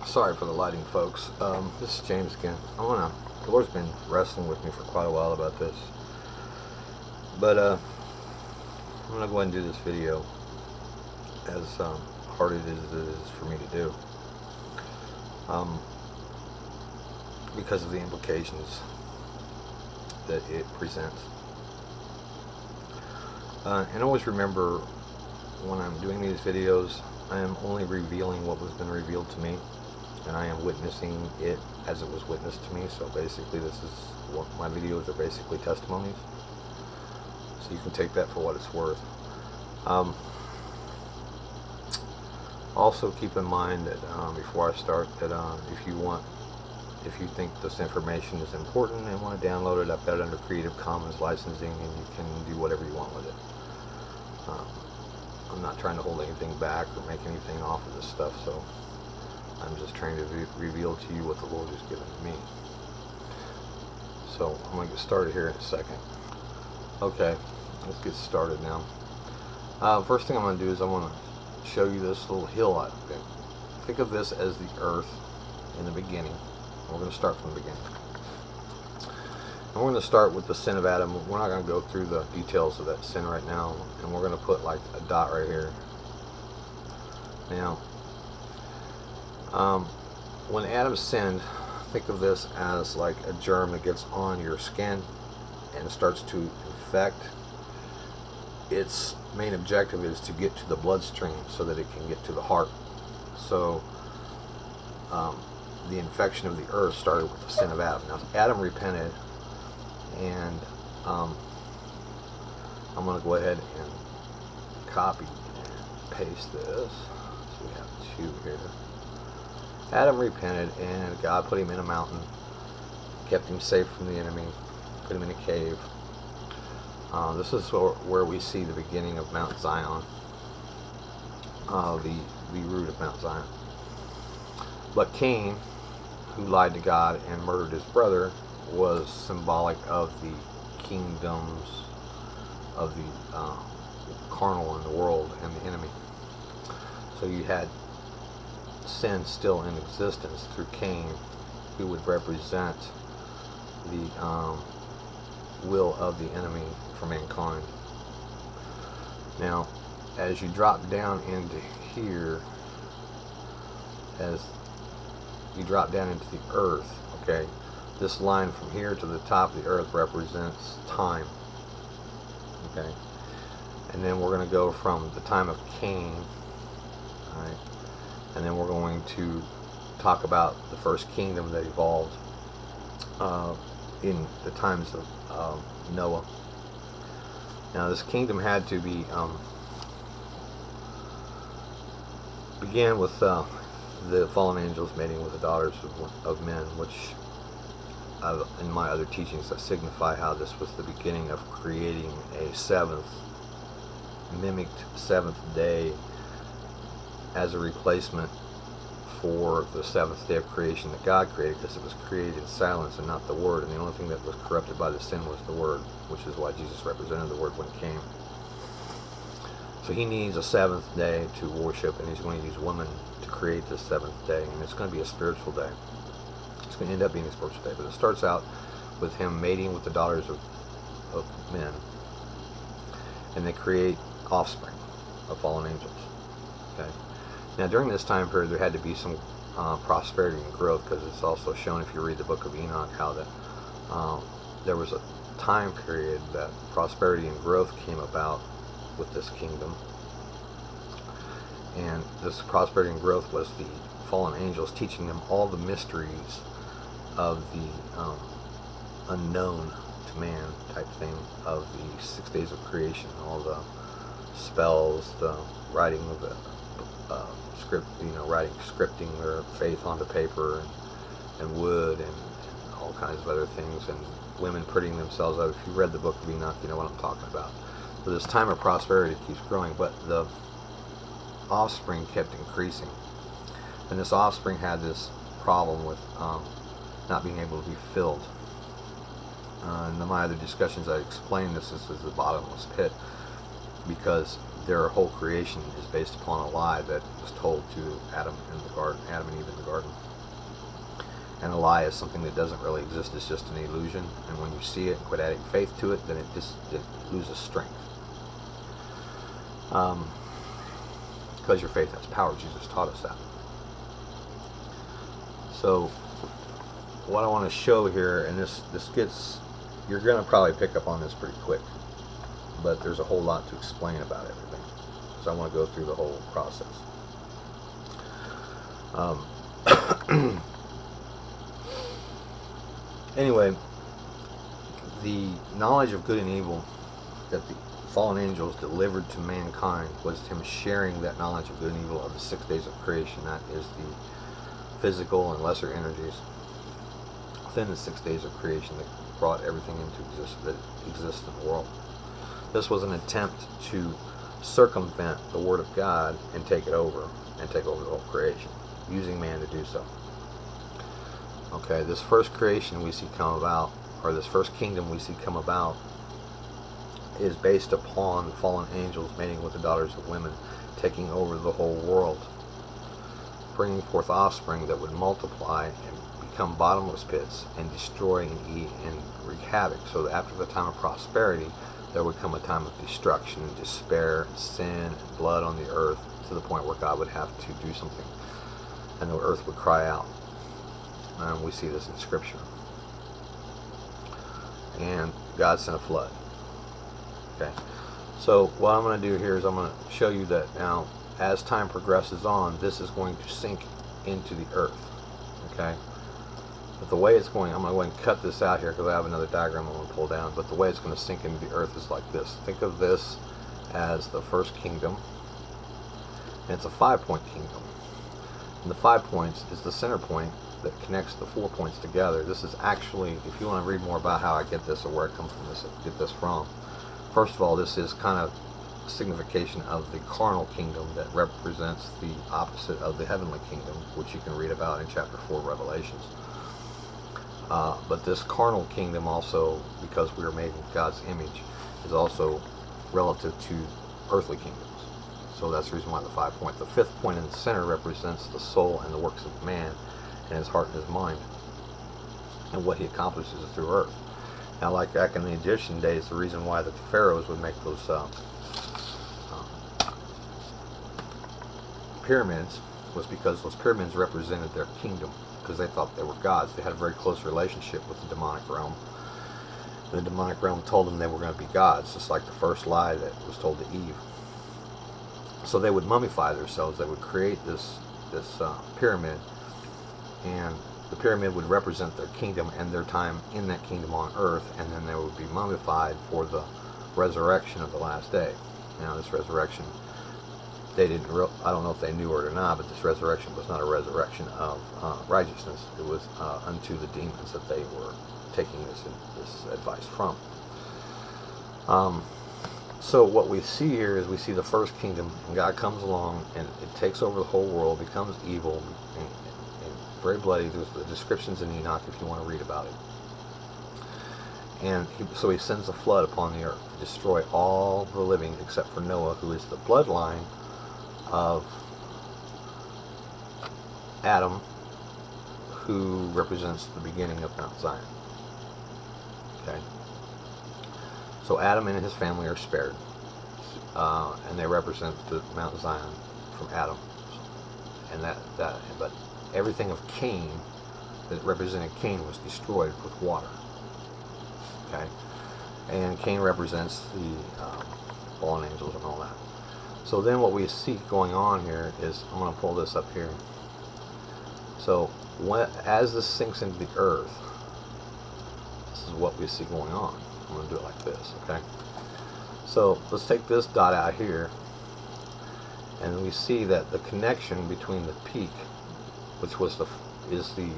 Sorry for the lighting, folks. This is James again. The Lord's been wrestling with me for quite a while about this, but I'm gonna go ahead and do this video, as hard it is for me to do, because of the implications that it presents. And always remember, when I'm doing these videos, I am only revealing what has been revealed to me, and I am witnessing it as it was witnessed to me. So basically, this is what my videos are basically testimonies. So you can take that for what it's worth. Also keep in mind that before I start, that if you want if you think this information is important and want to download it, I've got it under Creative Commons licensing, and you can do whatever you want with it. I'm not trying to hold anything back or make anything off of this stuff, so I'm just trying to reveal to you what the Lord has given to me. So I'm going to get started here in a second. Okay, let's get started now. First thing I'm going to do is I want to show you this little hill I've been. Think of this as the earth in the beginning. We're going to start from the beginning. And we're going to start with the sin of Adam. We're not going to go through the details of that sin right now. And we're going to put like a dot right here. Now, when Adam sinned, think of this as like a germ that gets on your skin and starts to infect. Its main objective is to get to the bloodstream so that it can get to the heart. So the infection of the earth started with the sin of Adam. Now Adam repented, and I'm going to go ahead and copy and paste this. So we have two here. Adam repented, and God put him in a mountain, kept him safe from the enemy, put him in a cave. This is where we see the beginning of Mount Zion, the root of Mount Zion. But Cain, who lied to God and murdered his brother, was symbolic of the kingdoms of the carnal in the world and the enemy. So you had sin still in existence through Cain, who would represent the will of the enemy for mankind. Now, as you drop down into here, as you drop down into the earth, okay, this line from here to the top of the earth represents time, okay, and then we're going to go from the time of Cain, all right, and then we're going to talk about the first kingdom that evolved in the times of Noah. Now this kingdom had to be began with the fallen angels mating with the daughters of men, which in my other teachings I signify how this was the beginning of creating a mimicked seventh day as a replacement for the seventh day of creation that God created, because it was created in silence and not the Word, and the only thing that was corrupted by the sin was the Word, which is why Jesus represented the Word when He came. So He needs a seventh day to worship, and He's going to use women to create this seventh day, and it's going to be a spiritual day. It's going to end up being a spiritual day, but it starts out with Him mating with the daughters of men, and they create offspring of fallen angels. Okay. Now during this time period there had to be some prosperity and growth, because it's also shown if you read the book of Enoch how that there was a time period that prosperity and growth came about with this kingdom, and this prosperity and growth was the fallen angels teaching them all the mysteries of the unknown to man type thing of the 6 days of creation, all the spells, the writing of the script, scripting their faith onto paper and wood and all kinds of other things, and women putting themselves out. If you read the book of Enoch, you know what I'm talking about. So this time of prosperity keeps growing, but the offspring kept increasing, and this offspring had this problem with not being able to be filled. In my other discussions I explained this as the bottomless pit, because their whole creation is based upon a lie that was told to Adam and Eve in the garden. And a lie is something that doesn't really exist, it's just an illusion, and when you see it and quit adding faith to it, then it loses strength. Because your faith has power, Jesus taught us that. So what I want to show here, and this gets, you're going to probably pick up on this pretty quick, but there's a whole lot to explain about everything, so I want to go through the whole process. Anyway, the knowledge of good and evil that the fallen angels delivered to mankind was him sharing that knowledge of good and evil of the 6 days of creation. That is the physical and lesser energies. within the 6 days of creation that brought everything into that exists in the world. This was an attempt to circumvent the Word of God and take it over, and take over the whole creation, using man to do so. Okay, this first creation we see come about, or this first kingdom we see come about, is based upon fallen angels mating with the daughters of women, taking over the whole world, bringing forth offspring that would multiply and become bottomless pits and destroy and eat and wreak havoc, so that after the time of prosperity there would come a time of destruction and despair and sin and blood on the earth, to the point where God would have to do something and the earth would cry out. And we see this in Scripture. And God sent a flood. Okay, so what I'm going to do here is I'm going to show you that now, as time progresses on, this is going to sink into the earth. Okay, but the way it's going, I'm going to go ahead and cut this out here because I have another diagram I'm going to pull down, but the way it's going to sink into the earth is like this. Think of this as the first kingdom, and it's a 5-point kingdom. And the 5 points is the center point that connects the 4 points together. This is actually, if you want to read more about how I get this or where it comes from, get this from, first of all, this is kind of a signification of the carnal kingdom that represents the opposite of the heavenly kingdom, which you can read about in chapter 4 of Revelations. But this carnal kingdom also, because we are made in God's image, is also relative to earthly kingdoms. So that's the reason why the 5 points. The 5th point in the center represents the soul and the works of man, and his heart and his mind, and what he accomplishes through earth. Now, like back in the Egyptian days, the reason why the pharaohs would make those pyramids was because those pyramids represented their kingdom, because they thought they were gods. They had a very close relationship with the demonic realm. And the demonic realm told them they were going to be gods, just like the first lie that was told to Eve. So they would mummify themselves. They would create this pyramid, and the pyramid would represent their kingdom and their time in that kingdom on earth, and then they would be mummified for the resurrection of the last day. Now, this resurrection, they didn't I don't know if they knew it or not, but this resurrection was not a resurrection of righteousness. It was unto the demons that they were taking this advice from. So what we see here is we see the first kingdom, and God comes along and it takes over the whole world, becomes evil and very bloody. There's the descriptions in Enoch if you want to read about it. And so he sends a flood upon the earth to destroy all the living except for Noah, who is the bloodline of Adam, who represents the beginning of Mount Zion. Okay. So Adam and his family are spared, and they represent the Mount Zion from Adam, and but everything of Cain that represented Cain was destroyed with water. Okay, and Cain represents the fallen angels and all that. So then what we see going on here is, I'm going to pull this up here. So as this sinks into the earth, this is what we see going on. I'm going to do it like this, okay? So let's take this dot out here, and we see that the connection between the peak, which was is the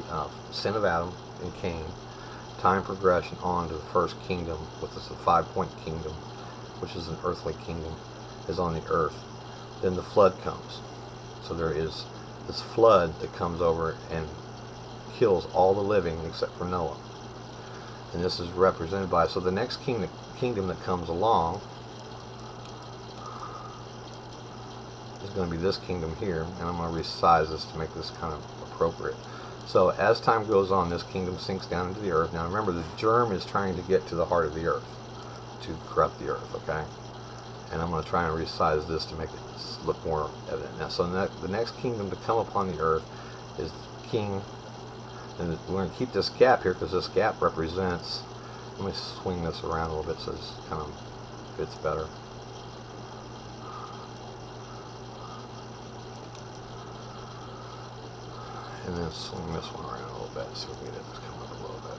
sin of Adam and Cain, time progression on to the first kingdom, which is a 5-point kingdom, which is an earthly kingdom, is on the earth. Then the flood comes. So there is this flood that comes over and kills all the living except for Noah. And this is represented by, so the next kingdom that comes along is going to be this kingdom here, and I'm going to resize this to make this kind of appropriate. So as time goes on, this kingdom sinks down into the earth. Now remember, the germ is trying to get to the heart of the earth, to corrupt the earth, okay? And I'm going to try and resize this to make it look more evident. Now, so the next kingdom to come upon the earth is King. And we're going to keep this gap here because this gap represents, let me swing this around a little bit so it kind of fits better. And then swing this one around a little bit so we get it to come up a little bit.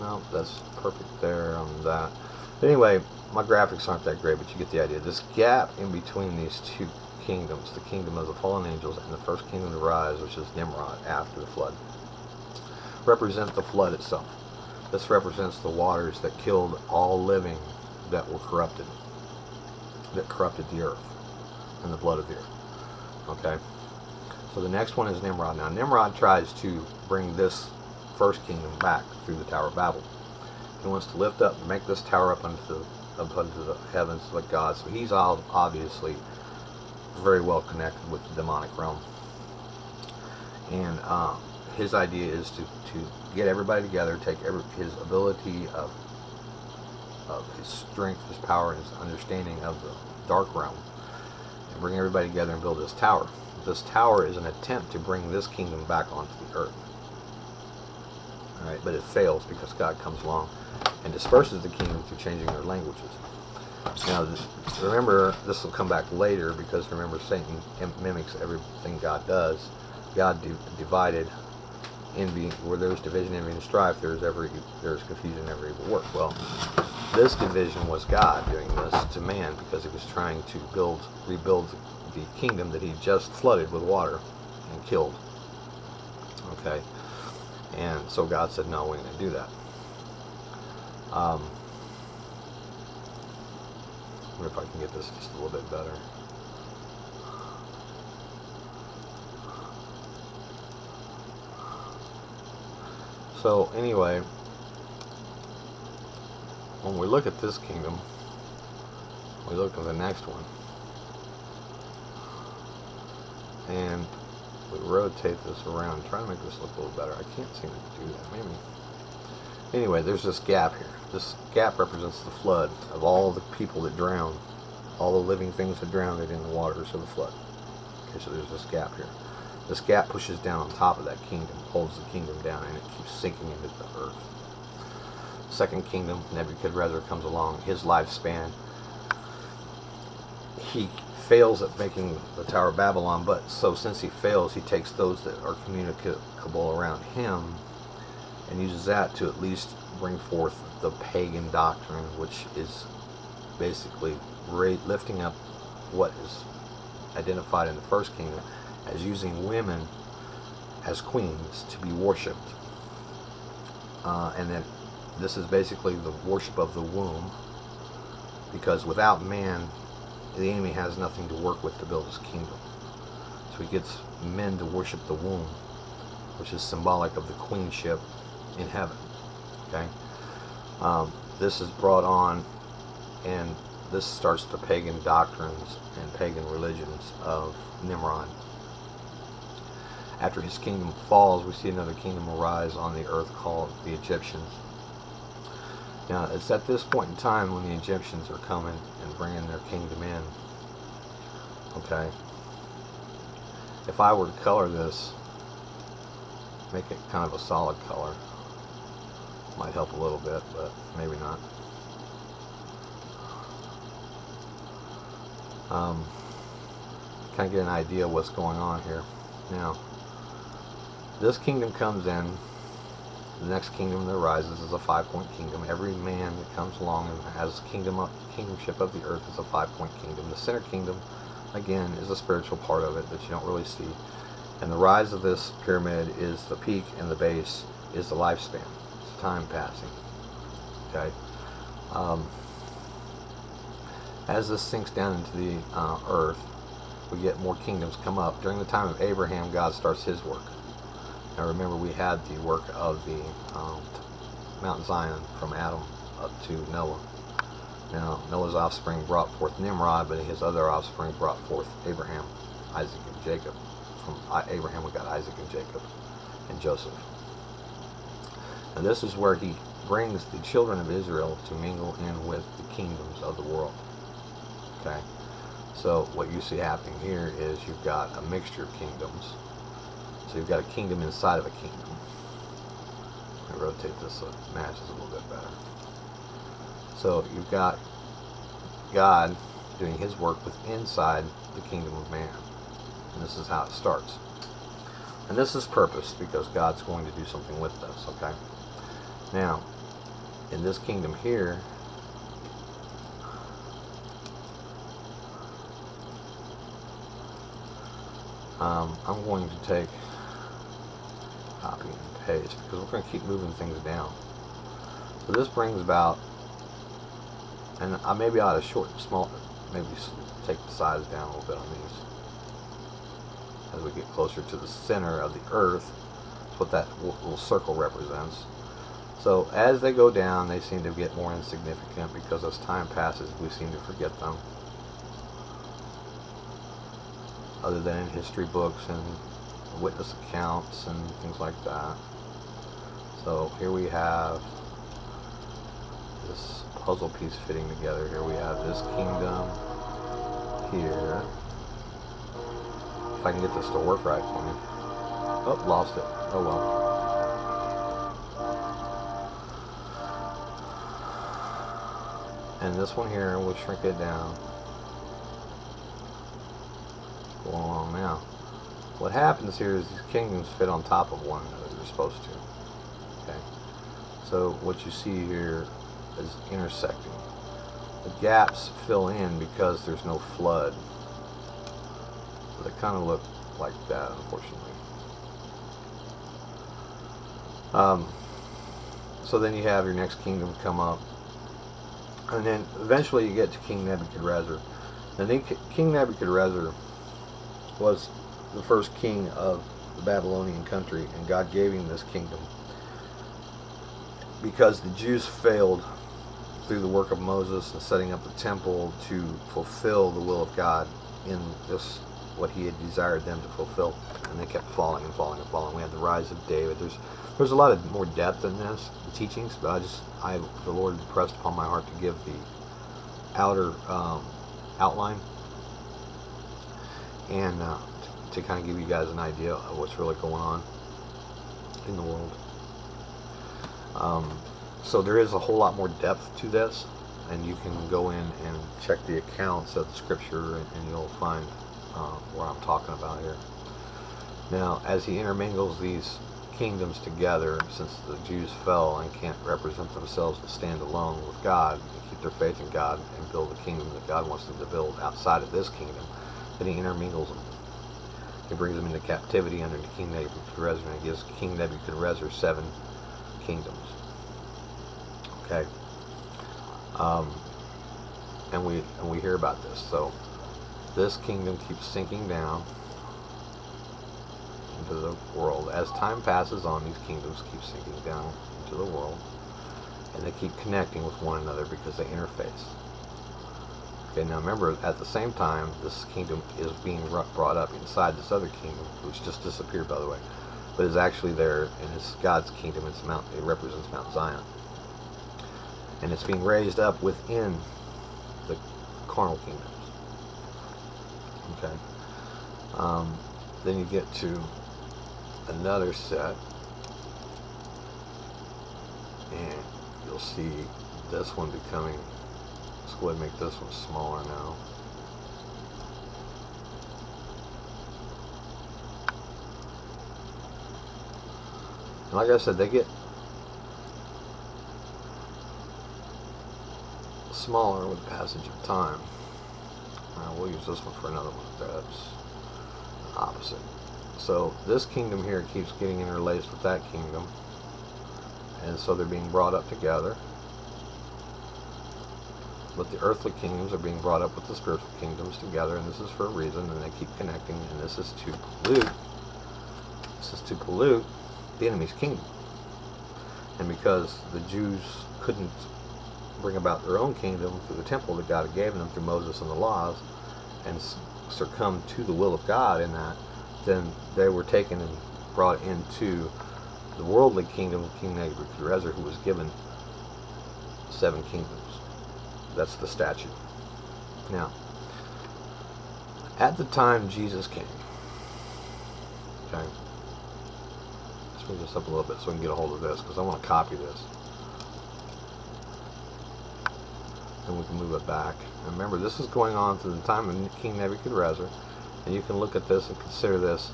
No, that's perfect there on that. But anyway, my graphics aren't that great, but you get the idea. This gap in between these two kingdoms, the kingdom of the fallen angels and the first kingdom to rise, which is Nimrod after the flood, represent the flood itself. This represents the waters that killed all living that were corrupted, that corrupted the earth and the blood of the earth. Okay? So the next one is Nimrod. Now Nimrod tries to bring this first kingdom back through the Tower of Babel. He wants to lift up, make this tower up unto the heavens like God. So he's obviously very well connected with the demonic realm. And his idea is to get everybody together, take his ability of his strength, his power, and his understanding of the dark realm, and bring everybody together and build this tower. This tower is an attempt to bring this kingdom back onto the earth. Alright, but it fails because God comes along and disperses the kingdom through changing their languages. Now, remember, this will come back later, because remember, Satan mimics everything God does. God divided envy. Where there's division, envy, and strife, there's confusion and every evil work. Well, this division was God doing this to man, because he was trying to rebuild the kingdom that he just flooded with water and killed. Okay, and so God said, no, we ain't gonna do that. I wonder if I can get this just a little bit better. So anyway, when we look at this kingdom, we look at the next one, and we rotate this around, try to make this look a little better. I can't seem to do that. Maybe. Anyway, there's this gap here. This gap represents the flood of all the people that drowned, all the living things that drowned in the waters of the flood. Okay, so there's this gap here. This gap pushes down on top of that kingdom, holds the kingdom down, and it keeps sinking into the earth. Second kingdom, Nebuchadnezzar comes along. His lifespan, he fails at making the Tower of Babylon, but so since he fails, he takes those that are communicable around him and uses that to at least bring forth the pagan doctrine, which is basically lifting up what is identified in the first kingdom as using women as queens to be worshipped. And then this is basically the worship of the womb, because without man, the enemy has nothing to work with to build his kingdom. So he gets men to worship the womb, which is symbolic of the queenship in heaven. Okay, this is brought on, and this starts the pagan doctrines and pagan religions of Nimrod. After his kingdom falls, we see another kingdom arise on the earth called the Egyptians. Now, it's at this point in time when the Egyptians are coming and bringing their kingdom in. Okay, if I were to color this, make it kind of a solid color, might help a little bit, but maybe not. Kind of get an idea of what's going on here. Now, this kingdom comes in. The next kingdom that arises is a 5-point kingdom. Every man that comes along and has kingdomship of the earth is a 5-point kingdom. The center kingdom, again, is a spiritual part of it that you don't really see. And the rise of this pyramid is the peak, and the base is the lifespan. It's time passing. Okay. As this sinks down into the earth, we get more kingdoms come up. During the time of Abraham, God starts his work. Now remember, we had the work of the Mount Zion from Adam up to Noah. Now, Noah's offspring brought forth Nimrod, but his other offspring brought forth Abraham, Isaac, and Jacob. From Abraham we got Isaac and Jacob and Joseph. And this is where he brings the children of Israel to mingle in with the kingdoms of the world. Okay? So what you see happening here is you've got a mixture of kingdoms. So you've got a kingdom inside of a kingdom. I rotate this so it matches a little bit better. So you've got God doing his work within inside the kingdom of man. And this is how it starts. And this is purpose, because God's going to do something with this, okay? Now, in this kingdom here, I'm going to take copy and paste because we're going to keep moving things down. So this brings about, and I maybe ought to maybe take the size down a little bit on these as we get closer to the center of the earth. That's what that little circle represents. So as they go down, they seem to get more insignificant because as time passes, we seem to forget them. Other than in history books and witness accounts and things like that. So here we have this puzzle piece fitting together. Here we have this kingdom here. If I can get this to work right for me. Oh, lost it. Oh well. And this one here, we'll shrink it down. Going along now. What happens here is these kingdoms fit on top of one another. They're supposed to. Okay. So what you see here is intersecting. The gaps fill in because there's no flood. So they kind of look like that, unfortunately. So then you have your next kingdom come up. And then eventually you get to King Nebuchadnezzar. And then King Nebuchadnezzar was the first king of the Babylonian country, and God gave him this kingdom because the Jews failed through the work of Moses and setting up the temple to fulfill the will of God in this, what he had desired them to fulfill, and they kept falling and falling and falling. We had the rise of David. There's a lot of more depth in this teachings, but the Lord impressed upon my heart to give the outer outline and to kind of give you guys an idea of what's really going on in the world. So there is a whole lot more depth to this, and you can go in and check the accounts of the scripture, and you'll find what I'm talking about here. Now, as he intermingles these kingdoms together, since the Jews fell and can't represent themselves to stand alone with God and keep their faith in God and build the kingdom that God wants them to build outside of this kingdom, then he intermingles them. He brings them into captivity under King Nebuchadnezzar, and he gives King Nebuchadnezzar 7 kingdoms. Okay, and we hear about this. So this kingdom keeps sinking down into the world. As time passes on, these kingdoms keep sinking down into the world, and they keep connecting with one another because they interface. Okay, now remember, at the same time, this kingdom is being brought up inside this other kingdom, which just disappeared, by the way, but is actually there, and it's God's kingdom. It represents Mount Zion, and it's being raised up within the carnal kingdoms. Okay. Then you get to another set, and you'll see this one becoming. Let's go ahead and make this one smaller now. And like I said, they get smaller with the passage of time. We'll use this one for another one. That's opposite. So this kingdom here keeps getting interlaced with that kingdom, and so they're being brought up together. But the earthly kingdoms are being brought up with the spiritual kingdoms together, and this is for a reason, and they keep connecting, and this is to pollute the enemy's kingdom. And because the Jews couldn't bring about their own kingdom through the temple that God had given them through Moses and the laws, and succumb to the will of God in that, then they were taken and brought into the worldly kingdom of King Nebuchadnezzar, who was given 7 kingdoms. That's the statute. Now, at the time Jesus came, okay, let's move this up a little bit so we can get a hold of this, because I want to copy this. And we can move it back. And remember, this is going on through the time of King Nebuchadnezzar, and you can look at this and consider this.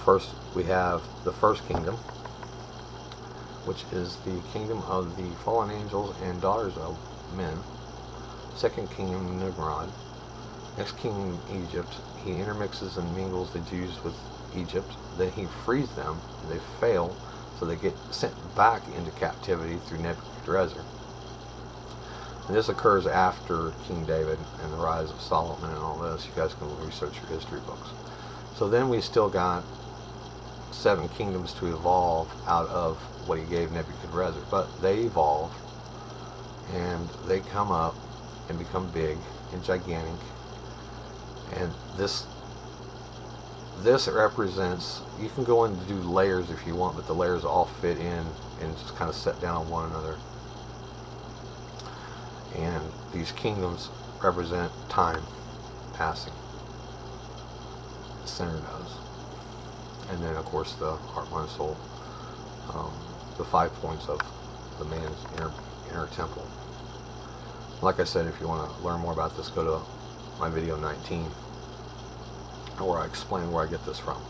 First, we have the first kingdom, which is the kingdom of the fallen angels and daughters of men. Second kingdom, Nimrod. next king in Egypt, he intermixes and mingles the Jews with Egypt. Then he frees them. They fail, so they get sent back into captivity through Nebuchadnezzar. And this occurs after King David and the rise of Solomon and all this. You guys can research your history books. So then we still got 7 kingdoms to evolve out of what he gave Nebuchadnezzar. But they evolve, and they come up and become big and gigantic. And this represents, you can go in and do layers if you want, but the layers all fit in and just kind of set down on one another. And these kingdoms represent time passing. The center does. And then, of course, the heart, mind, soul, the 5 points of the man's inner temple. Like I said, if you want to learn more about this, go to my video 19, where I explain where I get this from.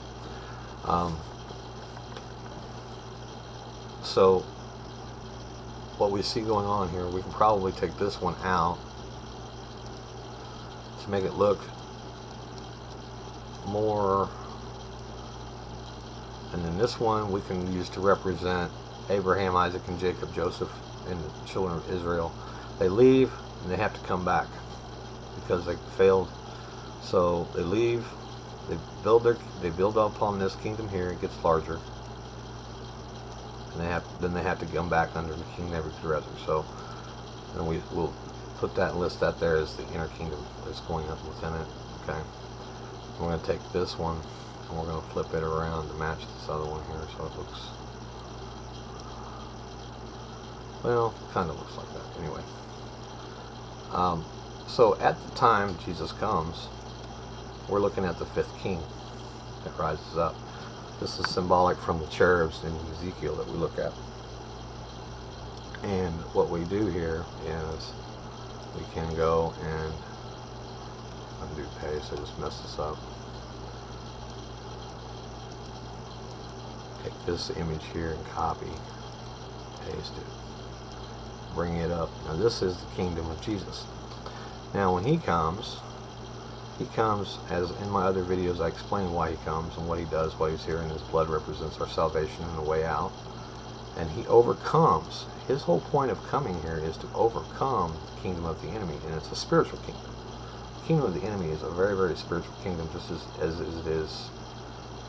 So what we see going on here, we can probably take this one out to make it look more, and then this one we can use to represent Abraham, Isaac, and Jacob, Joseph, and the children of Israel. They leave and they have to come back because they failed. So they leave, they build upon this kingdom here. It gets larger, and they have to come back under the King Nebuchadnezzar. So then we'll put that and list that there as the inner kingdom that's going up within it. Okay, we're going to take this one and we're going to flip it around to match this other one here, so it looks, well, kind of looks like that anyway. So at the time Jesus comes, we're looking at the 5th king that rises up. This is symbolic from the cherubs in Ezekiel that we look at. And what we do here is we can go and undo paste. I just messed this up. Take this image here and copy, paste it, bring it up. Now this is the kingdom of Jesus. Now when he comes, as in my other videos I explain why he comes and what he does while he's here, and his blood represents our salvation and the way out. And he overcomes. His whole point of coming here is to overcome the kingdom of the enemy, and it's a spiritual kingdom. The kingdom of the enemy is a very, very spiritual kingdom, just as it is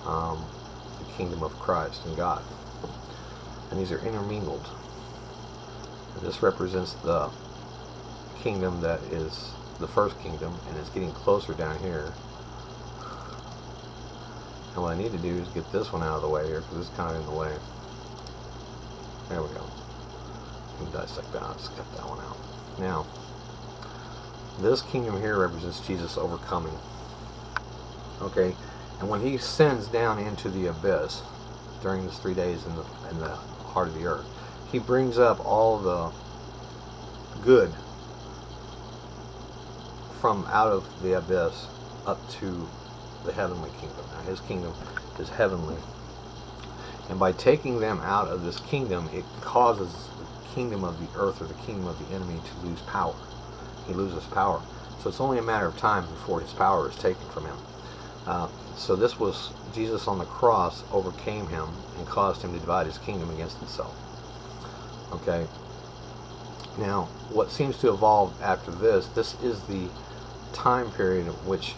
the kingdom of Christ and God. And these are intermingled. And this represents the kingdom that is the first kingdom, and it's getting closer down here. And what I need to do is get this one out of the way here, because it's kind of in the way. There we go. You can dissect that. I'll just cut that one out. Now, this kingdom here represents Jesus overcoming. Okay, and when he sends down into the abyss during these 3 days in the heart of the earth, he brings up all the good from out of the abyss up to the heavenly kingdom. Now his kingdom is heavenly, and by taking them out of this kingdom, it causes the kingdom of the earth, or the kingdom of the enemy, to lose power. He loses power, so it's only a matter of time before his power is taken from him. So this was Jesus on the cross overcame him and caused him to divide his kingdom against himself. Okay, now what seems to evolve after this is the time period in which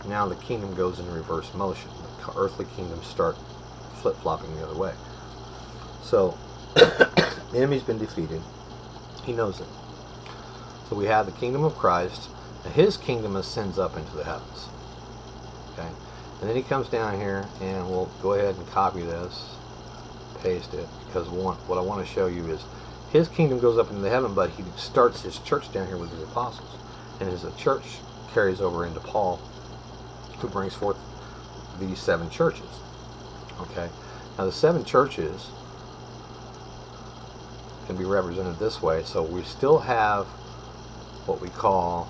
now the kingdom goes in reverse motion. The earthly kingdoms start flip-flopping the other way. So the enemy's been defeated. He knows it. So we have the kingdom of Christ, and his kingdom ascends up into the heavens. Okay, and then he comes down here, and we'll go ahead and copy this, paste it, because what I want to show you is his kingdom goes up into the heaven, but he starts his church down here with his apostles, and his church carries over into Paul, who brings forth these 7 churches. Okay, now the 7 churches can be represented this way. So we still have what we call,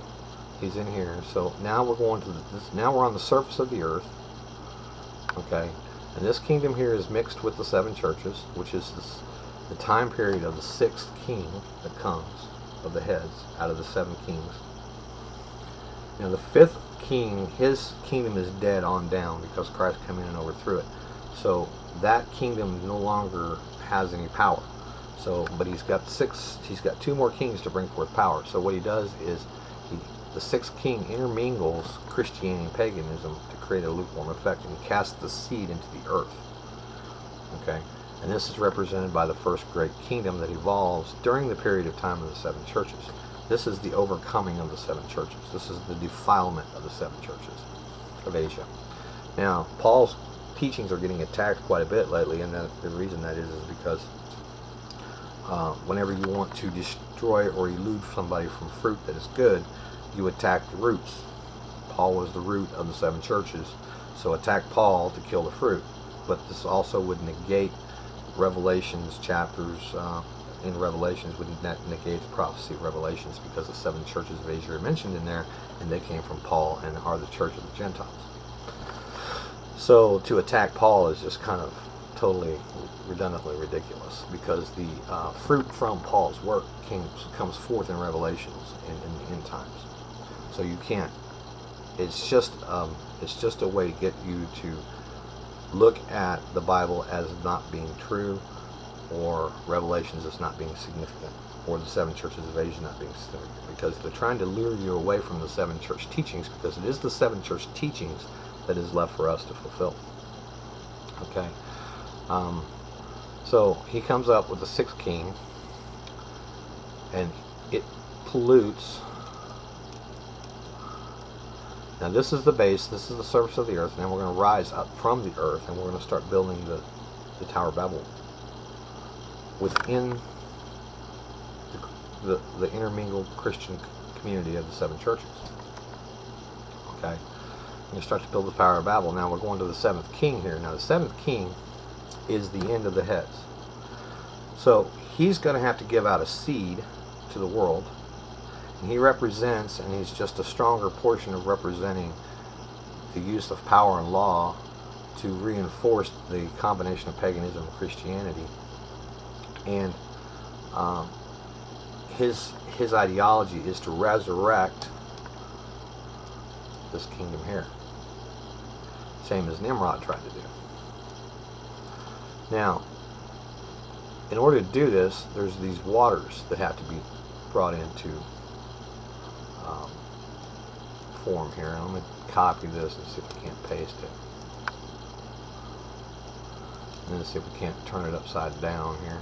he's in here. So now we're going to this. Now we're on the surface of the earth. Okay, and this kingdom here is mixed with the 7 churches, which is the time period of the 6th king that comes of the heads out of the 7 kings. Now the 5th king, his kingdom is dead on down because Christ came in and overthrew it. So that kingdom no longer has any power. So, but he's got two more kings to bring forth power. So what he does is the sixth king intermingles Christianity and paganism to create a lukewarm effect, and casts the seed into the earth. Okay, and this is represented by the first great kingdom that evolves during the period of time of the seven churches. This is the overcoming of the seven churches. This is the defilement of the seven churches of Asia. Now, Paul's teachings are getting attacked quite a bit lately, and the reason that is because whenever you want to destroy or elude somebody from fruit that is good, you attack the roots. Paul was the root of the seven churches, so attack Paul to kill the fruit. But this also would negate Revelations chapters. In Revelations would negate the prophecy of Revelations, because the seven churches of Asia are mentioned in there, and they came from Paul and are the church of the Gentiles. So to attack Paul is just kind of totally redundantly ridiculous, because the fruit from Paul's work comes forth in Revelations in the end times. So you can't. It's just a way to get you to look at the Bible as not being true, or Revelations as not being significant, or the seven churches of Asia not being significant, because they're trying to lure you away from the seven church teachings, because it is the seven church teachings that is left for us to fulfill. Okay, so he comes up with the sixth king, and it pollutes. Now this is the base, this is the surface of the earth, and then we're going to rise up from the earth, and we're going to start building the Tower of Babel within the intermingled Christian community of the seven churches. Okay, we're going to start to build the Tower of Babel. Now we're going to the seventh king here. Now the seventh king is the end of the heads. So he's going to have to give out a seed to the world. And he represents, and he's just a stronger portion of representing the use of power and law to reinforce the combination of paganism and Christianity. And his ideology is to resurrect this kingdom here, same as Nimrod tried to do. Now, in order to do this, there's these waters that have to be brought into form here. I'm going to copy this and see if we can't paste it. And then see if we can't turn it upside down here.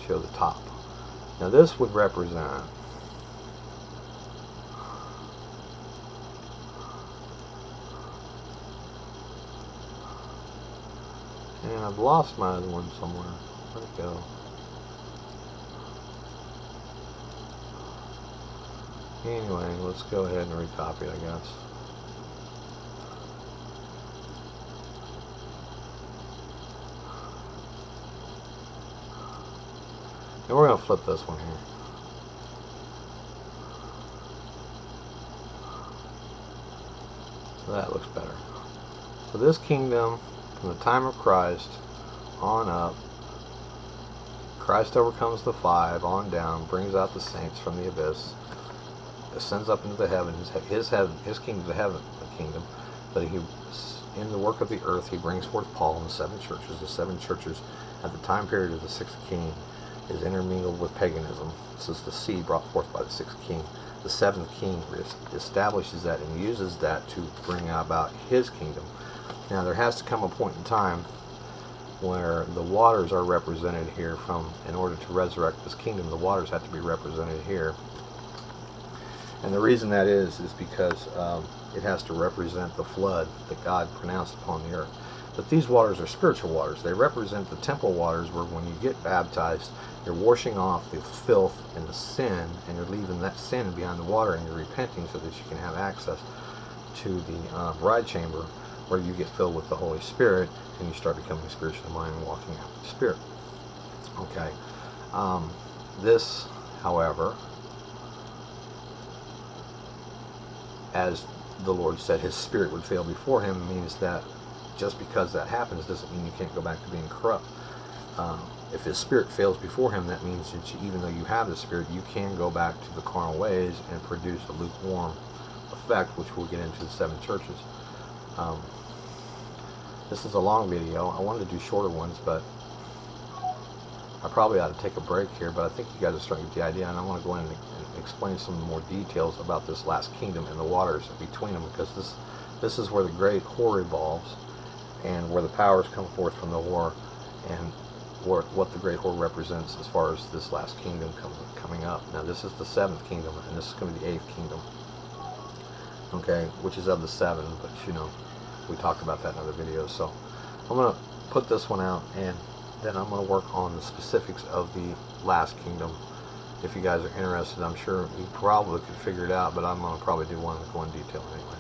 Show the top. Now this would represent and I've lost my other one somewhere. Where'd it go? Anyway, let's go ahead and recopy it, I guess. And we're going to flip this one here. So that looks better. So this kingdom, from the time of Christ on up, Christ overcomes the five, on down, brings out the saints from the abyss, ascends up into the heavens. His kingdom is a heaven kingdom, but he, in the work of the earth, he brings forth Paul and the seven churches. The seven churches at the time period of the sixth king is intermingled with paganism. This is the seed brought forth by the sixth king. The seventh king establishes that and uses that to bring about his kingdom. Now there has to come a point in time where the waters are represented here in order to resurrect this kingdom. The waters have to be represented here. And the reason that is because it has to represent the flood that God pronounced upon the earth. But these waters are spiritual waters. They represent the temple waters, where when you get baptized, you're washing off the filth and the sin, and you're leaving that sin behind the water, and you're repenting so that you can have access to the bride chamber, where you get filled with the Holy Spirit, and you start becoming spiritually minded and walking after the Spirit. Okay. This, however, as the Lord said, his spirit would fail before him, means that just because that happens doesn't mean you can't go back to being corrupt. if his spirit fails before him, that means that even though you have the spirit, you can go back to the carnal ways and produce a lukewarm effect, which we'll get into the 7 churches. This is a long video. I wanted to do shorter ones, but I probably ought to take a break here, but I think you guys are starting to get the idea, and I want to go in and explain some more details about this last kingdom and the waters between them, because this is where the great whore revolves, and where the powers come forth from the whore, and what the great whore represents as far as this last kingdom coming up. Now this is the 7th kingdom, and this is going to be the 8th kingdom, okay, which is of the 7, but you know, we talked about that in other videos. So I'm going to put this one out, and then I'm going to work on the specifics of the last kingdom. If you guys are interested, I'm sure you probably could figure it out, but I'm going to probably do one to go in detail anyway.